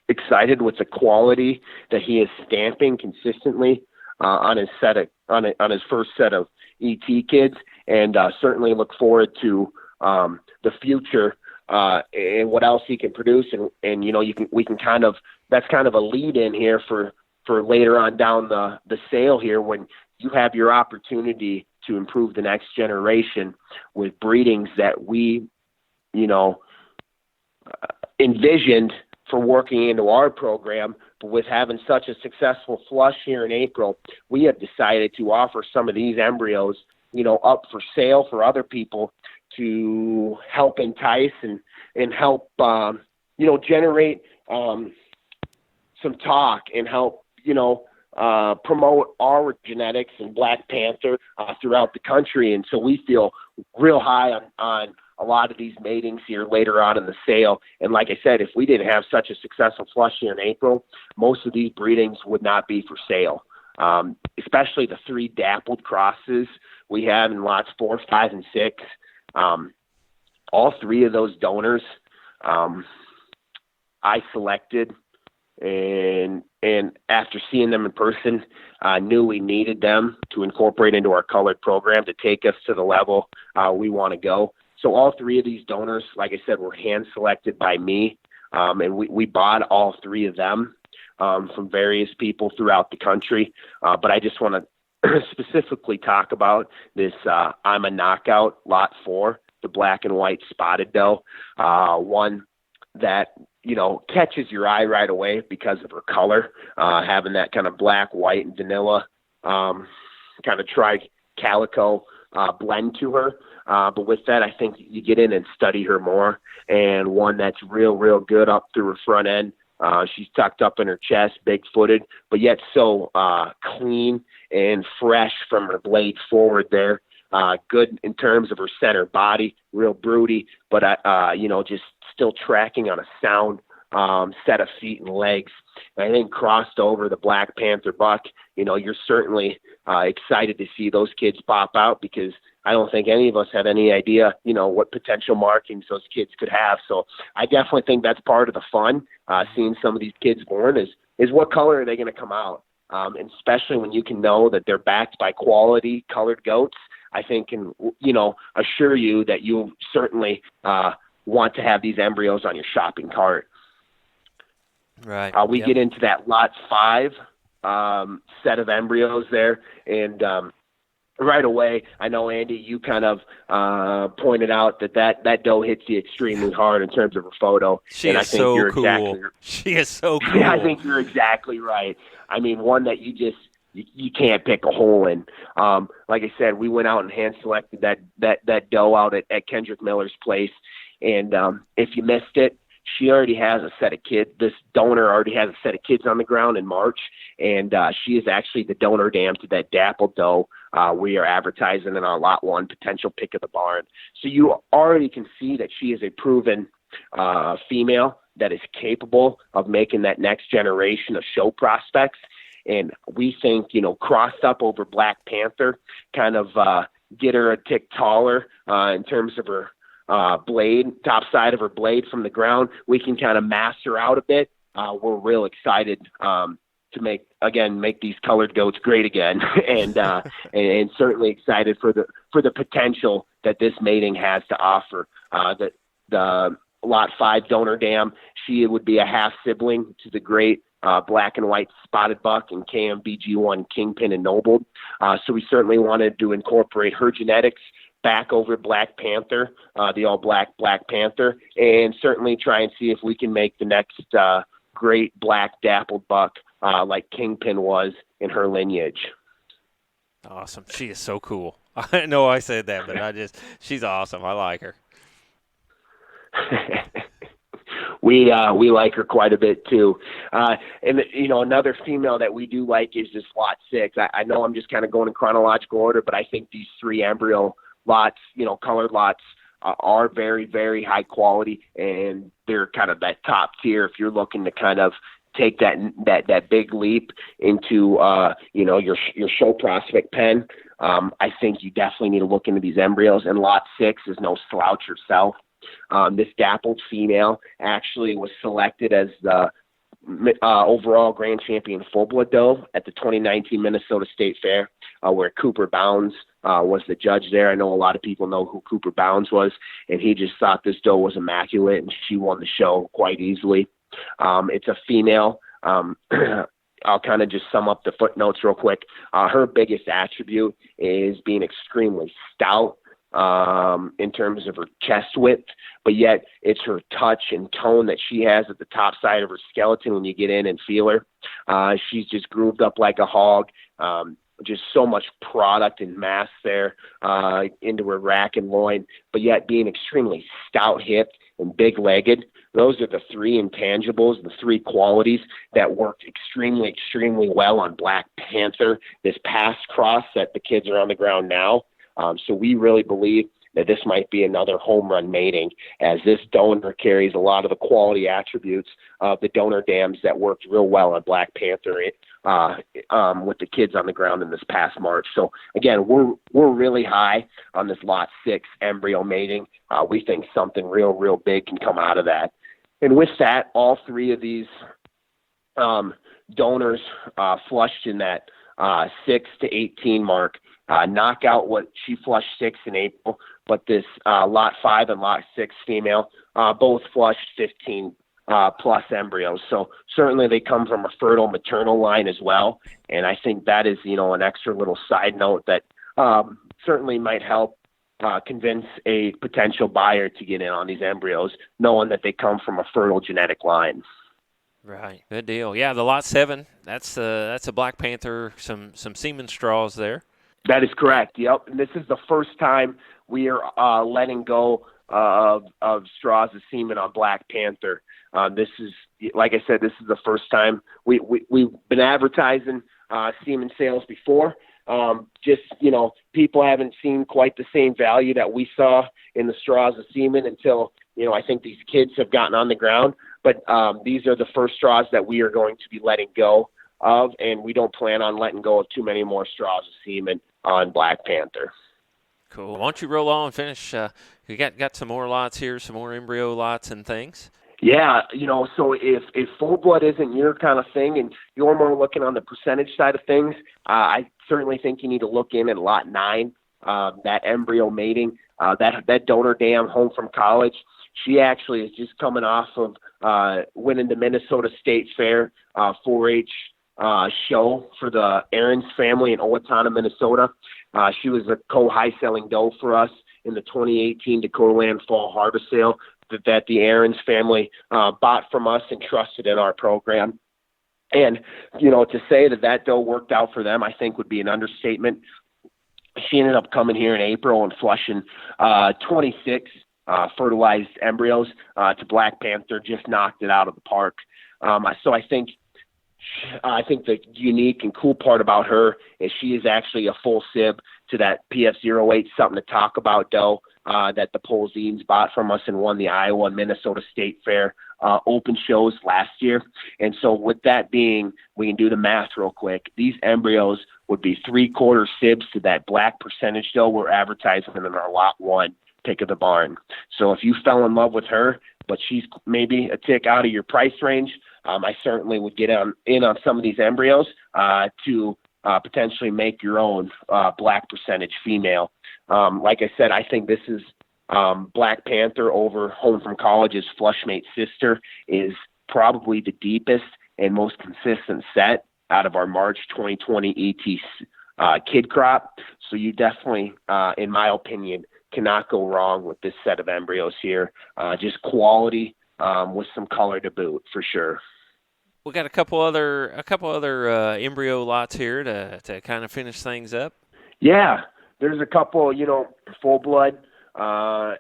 excited with the quality that he is stamping consistently on his first set of ET kids, and certainly look forward to the future and what else he can produce. And that's kind of a lead in here for later on down the sale here, when you have your opportunity to improve the next generation with breedings that we, envisioned for working into our program. But with having such a successful flush here in April, we have decided to offer some of these embryos, up for sale for other people to help entice and help, generate some talk and help, promote our genetics and Black Panther throughout the country. And so we feel real high on a lot of these matings here later on in the sale. And like I said, if we didn't have such a successful flush here in April, most of these breedings would not be for sale, especially the 3 dappled crosses we have in lots 4, 5, and 6. All 3 of those donors I selected, and after seeing them in person, knew we needed them to incorporate into our colored program to take us to the level we want to go. So all 3 of these donors, like I said, were hand selected by me, and we bought all 3 of them from various people throughout the country. But I just want to specifically talk about this I'm a Knockout Lot 4, the black and white spotted doe, one that catches your eye right away because of her color, having that kind of black, white, and vanilla kind of tri-calico blend to her. But with that, I think you get in and study her more, and one that's real good up through her front end. She's tucked up in her chest, big-footed, but yet so clean and fresh from her blade forward there. Good in terms of her center body, real broody, but just still tracking on a sound set of feet and legs. And I think crossed over the Black Panther buck, you're certainly excited to see those kids pop out, because I don't think any of us have any idea, what potential markings those kids could have. So I definitely think that's part of the fun, seeing some of these kids born is is what color are they going to come out? And especially when you can know that they're backed by quality colored goats, I think can, assure you that you'll certainly want to have these embryos on your shopping cart. Right. We get into that lot 5 set of embryos there, and right away, I know, Andy, you kind of pointed out that doe hits you extremely hard in terms of her photo. She is so cool. She is so cool. Yeah, I think you're exactly right. I mean, one that you can't pick a hole in. Like I said, we went out and hand selected that doe out at Kendrick Miller's place, and if you missed it, she already has a set of kids. This donor already has a set of kids on the ground in March, and she is actually the donor dam to that dappled doe we are advertising in our lot 1 potential pick of the barn. So you already can see that she is a proven female that is capable of making that next generation of show prospects. And we think, crossed up over Black Panther, kind of get her a tick taller in terms of her blade, top side of her blade from the ground. We can kind of mass her out a bit. We're real excited to make these colored goats great again, and certainly excited for the potential that this mating has to offer. The lot 5 donor dam, she would be a half sibling to the great black and white spotted buck and KMBG1 Kingpin and Nobled. So we certainly wanted to incorporate her genetics back over Black Panther, the all-black Black Panther, and certainly try and see if we can make the next great black dappled buck like Kingpin was in her lineage. Awesome. She is so cool. I know I said that, but she's awesome. I like her. We like her quite a bit too. And another female that we do like is this lot 6. I know I'm just kind of going in chronological order, but I think these 3 embryo lots, colored lots, are very, very high quality, and they're kind of that top tier if you're looking to kind of take that big leap into your show prospect pen. I think you definitely need to look into these embryos, and lot 6 is no slouch herself. This dappled female actually was selected as the overall grand champion full-blood doe at the 2019 Minnesota State Fair, where Cooper Bounds was the judge there. I know a lot of people know who Cooper Bounds was, and he just thought this doe was immaculate, and she won the show quite easily. It's a female. I'll kind of just sum up the footnotes real quick. Her biggest attribute is being extremely stout in terms of her chest width, but yet it's her touch and tone that she has at the top side of her skeleton when you get in and feel her. She's just grooved up like a hog. Just so much product and mass there into her rack and loin, but yet being extremely stout-hipped and big-legged. Those are the 3 intangibles, the 3 qualities that worked extremely, extremely well on Black Panther this past cross that the kids are on the ground now. So we really believe that this might be another home run mating, as this donor carries a lot of the quality attributes of the donor dams that worked real well on Black Panther with the kids on the ground in this past March. So again, we're really high on this lot 6 embryo mating. We think something real big can come out of that. And with that, all 3 of these donors flushed in that 6 to 18 mark. Knock out what she flushed 6 in April, but this lot 5 and lot 6 female both flushed 15 plus embryos. So certainly they come from a fertile maternal line as well. And I think that is, an extra little side note that certainly might help convince a potential buyer to get in on these embryos, knowing that they come from a fertile genetic line. Right. Good deal. Yeah, the lot 7, that's a Black Panther, some semen straws there. That is correct. Yep. And this is the first time we are letting go of straws of semen on Black Panther. This is, like I said, this is the first time we've been advertising semen sales before. Just, people haven't seen quite the same value that we saw in the straws of semen until, I think these kids have gotten on the ground. But these are the first straws that we are going to be letting go of, and we don't plan on letting go of too many more straws of semen on Black Panther. Cool. Why don't you roll on and finish? We got some more lots here, some more embryo lots and things. Yeah, so if full blood isn't your kind of thing and you're more looking on the percentage side of things, I certainly think you need to look in at lot 9, that embryo mating, that donor dam home from college. She actually is just coming off of winning the Minnesota State Fair 4-H show for the Aarons family in Owatonna, Minnesota. She was a co-high selling doe for us in the 2018 Dakota Land Fall Harvest Sale that the Aarons family bought from us and trusted in our program. And, to say that doe worked out for them, I think would be an understatement. She ended up coming here in April and flushing 26 fertilized embryos to Black Panther, just knocked it out of the park. So I think the unique and cool part about her is she is actually a full sib to that PF08, something to talk about doe that the Polzines bought from us and won the Iowa and Minnesota State Fair open shows last year. And so with that being, we can do the math real quick. These embryos would be 3/4 sibs to that black percentage doe we're advertising in our lot 1 pick of the barn. So if you fell in love with her, but she's maybe a tick out of your price range, I certainly would get in on some of these embryos to potentially make your own black percentage female. Like I said, I think this is Black Panther over home from college's Flushmate sister is probably the deepest and most consistent set out of our March 2020 ET kid crop. So you definitely, in my opinion, cannot go wrong with this set of embryos here. Just quality with some color to boot for sure. We got a couple other embryo lots here to kind of finish things up. Yeah, there's a couple, full blood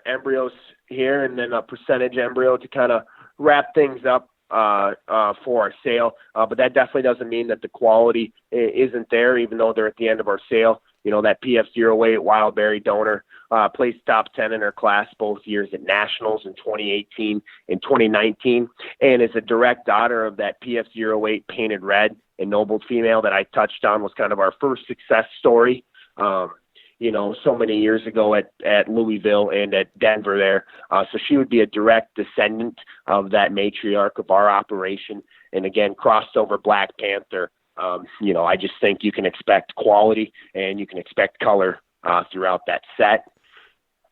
embryos here, and then a percentage embryo to kind of wrap things up for our sale. But that definitely doesn't mean that the quality isn't there, even though they're at the end of our sale. That PF08 Wildberry donor placed top 10 in her class both years at Nationals in 2018 and 2019, and is a direct daughter of that PF08 Painted Red and Noble female that I touched on was kind of our first success story. So many years ago at Louisville and at Denver there. So she would be a direct descendant of that matriarch of our operation. And again, crossed over Black Panther. I just think you can expect quality and you can expect color throughout that set.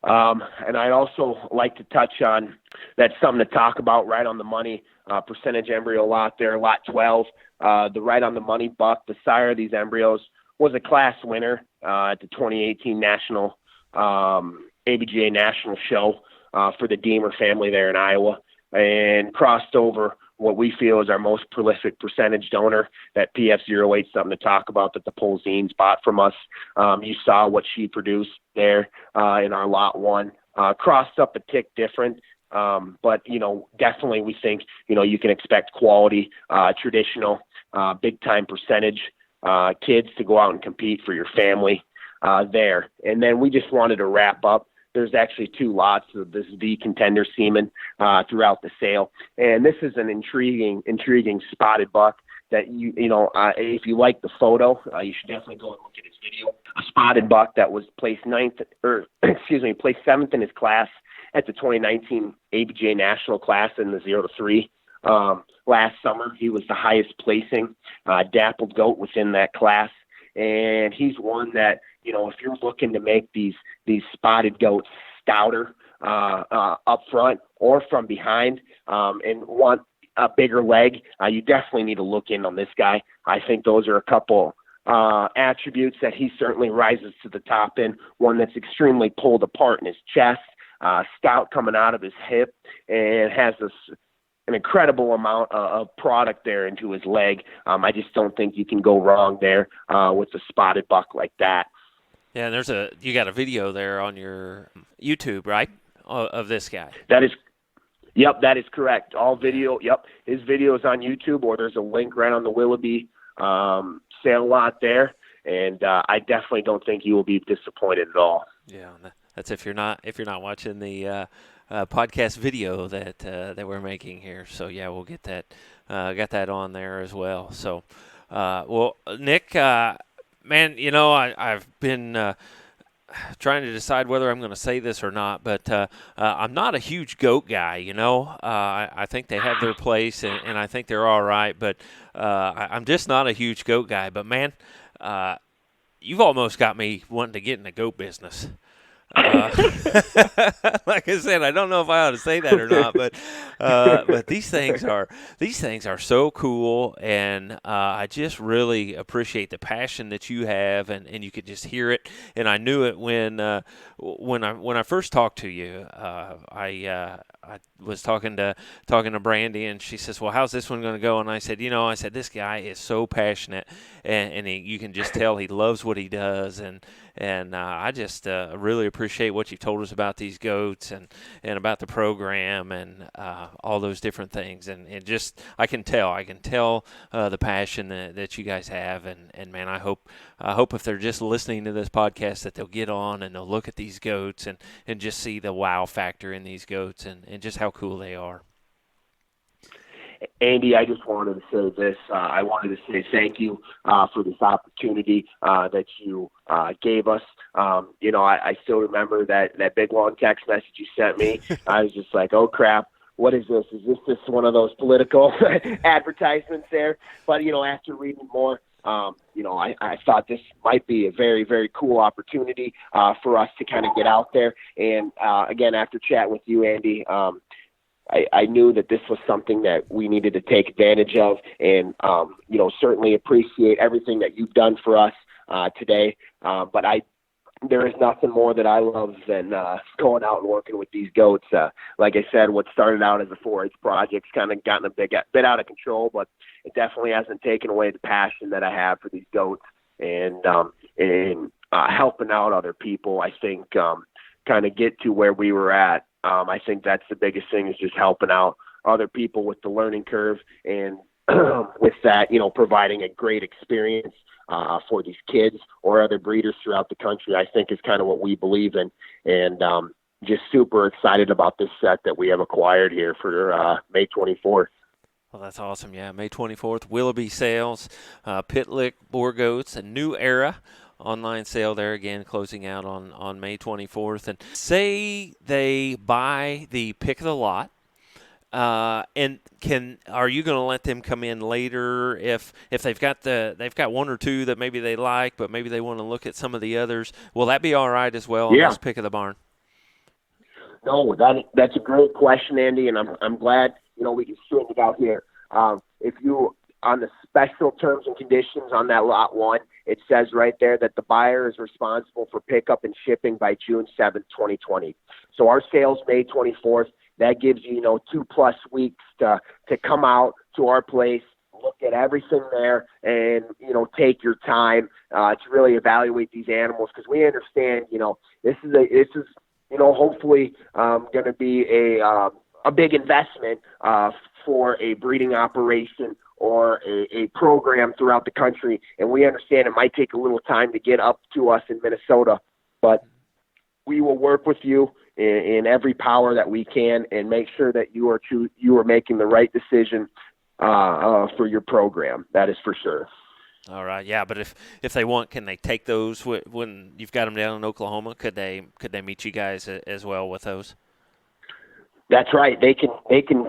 And I'd also like to touch on that's something to talk about right on the money percentage embryo lot there, lot 12. The right on the money buck, the sire of these embryos, was a class winner at the 2018 National A.B.G.A. National Show for the Deemer family there in Iowa, and crossed over what we feel is our most prolific percentage donor, that PF08, something to talk about that the Polzines bought from us. You saw what she produced there in our lot 1. Crossed up a tick different, but, definitely we think, you can expect quality, traditional, big-time percentage kids to go out and compete for your family there. And then we just wanted to wrap up. There's actually 2 lots of this V contender semen throughout the sale. And this is an intriguing spotted buck that if you like the photo, you should definitely go and look at his video. A spotted buck that was placed 7th in his class at the 2019 A.B.G.A. National class in the 0 to 3. Last summer, he was the highest placing dappled goat within that class. And he's one that, if you're looking to make these spotted goats stouter up front or from behind and want a bigger leg, you definitely need to look in on this guy. I think those are a couple attributes that he certainly rises to the top in. One that's extremely pulled apart in his chest, stout coming out of his hip, and has an incredible amount of product there into his leg. I just don't think you can go wrong there with a spotted buck like that. Yeah, and you got a video there on your YouTube, right, of this guy? That is correct. All video. Yep, his video is on YouTube, or there's a link right on the Willoughby sale lot there. And I definitely don't think you will be disappointed at all. Yeah, that's if you're not watching the podcast video that we're making here. So yeah, we'll get that got that on there as well. So, well, Nick, man, I've been trying to decide whether I'm going to say this or not, but I'm not a huge goat guy. I think they have their place, and I think they're all right. But I'm just not a huge goat guy. But man, you've almost got me wanting to get in the goat business. Like I said, I don't know if I ought to say that or not, but these things are so cool, and I just really appreciate the passion that you have, and you could just hear it. And I knew it when I first talked to you. I was talking to Brandy, and she says, "Well, how's this one going to go?" And I said, this guy is so passionate, and you can just tell he loves what he does, and I just really appreciate what you've told us about these goats and about the program and all those different things. And just I can tell the passion that you guys have. And man, I hope if they're just listening to this podcast that they'll get on and they'll look at these goats and just see the wow factor in these goats and just how cool they are. Andy, I just wanted to say this. I wanted to say thank you for this opportunity that you gave us. I still remember that big long text message you sent me. I was just like, oh, crap. What is this? Is this just one of those political advertisements there? But, after reading more, I thought this might be a very, very cool opportunity for us to kind of get out there. And, again, after chatting with you, Andy, I knew that this was something that we needed to take advantage of, and certainly appreciate everything that you've done for us today. But there is nothing more that I love than going out and working with these goats. Like I said, what started out as a 4-H project's kind of gotten a bit out of control, but it definitely hasn't taken away the passion that I have for these goats and helping out other people. I think kind of get to where we were at. I think that's the biggest thing, is just helping out other people with the learning curve, and with that, providing a great experience for these kids or other breeders throughout the country, I think is kind of what we believe in. And just super excited about this set that we have acquired here for May 24th. Well, that's awesome. Yeah, May 24th, Willoughby Sales, Pitlick Boer Goats, a new era. Online sale there again, closing out on May 24th. And say they buy the pick of the lot, and are you going to let them come in later if they've got one or two that maybe they like, but maybe they want to look at some of the others? Will that be all right as well? Yeah. On this pick of the barn. No, that's a great question, Andy, and I'm glad we can straighten it out here. If you on the special terms and conditions on that lot 1, it says right there that the buyer is responsible for pickup and shipping by June 7th, 2020. So our sale's May 24th. That gives you, 2+ weeks to come out to our place, look at everything there, and, take your time to really evaluate these animals, because we understand, this is hopefully going to be a big investment for a breeding operation or a program throughout the country. And we understand it might take a little time to get up to us in Minnesota, but we will work with you in every power that we can and make sure that you are making the right decision for your program. That is for sure. All right, yeah, but if they want, can they take those when you've got them down in Oklahoma? Could they meet you guys as well with those? That's right. They can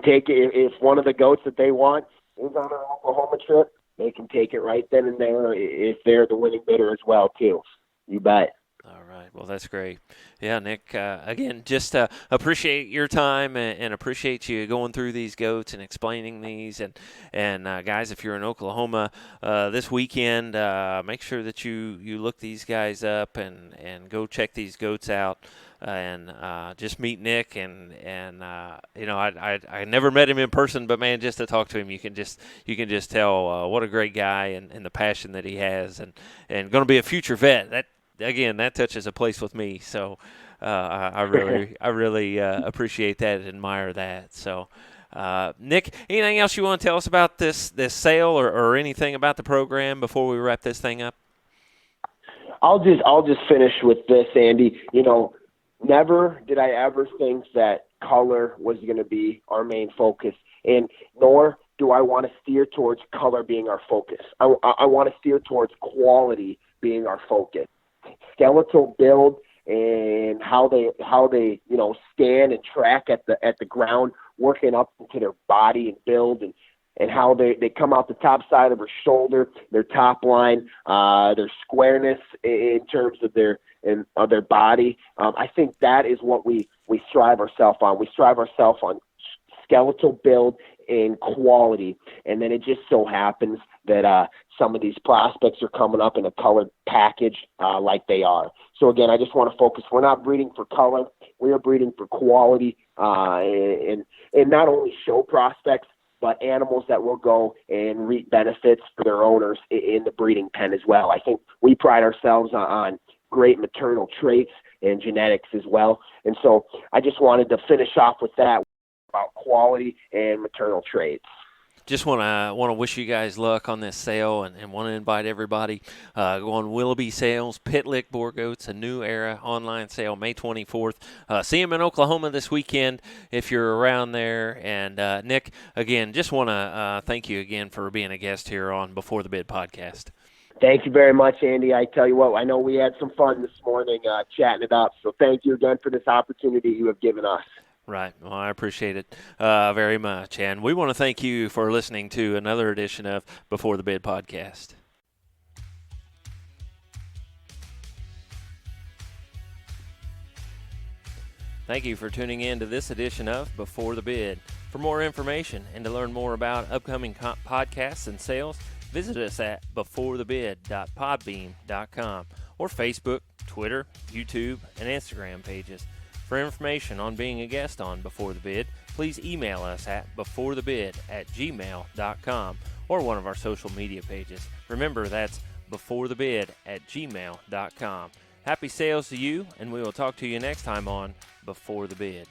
take it if one of the goats that they want is on an Oklahoma trip. They can take it right then and there if they're the winning bidder as well too. You bet. All right. Well, that's great. Yeah, Nick, again, just appreciate your time and appreciate you going through these goats and explaining these. And guys, if you're in Oklahoma this weekend, make sure that you look these guys up and go check these goats out. And just meet Nick, and I never met him in person, but man, just to talk to him, you can just tell what a great guy and the passion that he has, and going to be a future vet. That touches a place with me. So I really appreciate that and admire that. So Nick, anything else you want to tell us about this sale or anything about the program before we wrap this thing up? I'll just finish with this, Andy. Never did I ever think that color was going to be our main focus, and nor do I want to steer towards color being our focus. I want to steer towards quality being our focus. Skeletal build and how they stand and track at the ground, working up into their body and build, and how they come out the top side of their shoulder, their top line, their squareness in terms of their body. I think that is what we strive ourselves on. We strive ourselves on skeletal build and quality, and then it just so happens that some of these prospects are coming up in a colored package like they are. So again, I just want to focus. We're not breeding for color. We are breeding for quality, and not only show prospects, but animals that will go and reap benefits for their owners in the breeding pen as well. I think we pride ourselves on great maternal traits and genetics as well. And so I just wanted to finish off with that about quality and maternal traits. Just want to wish you guys luck on this sale, and want to invite everybody go on Willoughby Sales, Pitlick Boer Goats, a new era online sale, May 24th. See them in Oklahoma this weekend if you're around there. And Nick, again, just want to thank you again for being a guest here on Before the Bid podcast. Thank you very much, Andy. I tell you what, I know we had some fun this morning chatting it up, so thank you again for this opportunity you have given us. Right. Well, I appreciate it very much. And we want to thank you for listening to another edition of Before the Bid podcast. Thank you for tuning in to this edition of Before the Bid. For more information and to learn more about upcoming podcasts and sales, visit us at beforethebid.podbean.com or Facebook, Twitter, YouTube, and Instagram pages. For information on being a guest on Before the Bid, please email us at beforethebid@gmail.com or one of our social media pages. Remember, that's beforethebid@gmail.com. Happy sales to you, and we will talk to you next time on Before the Bid.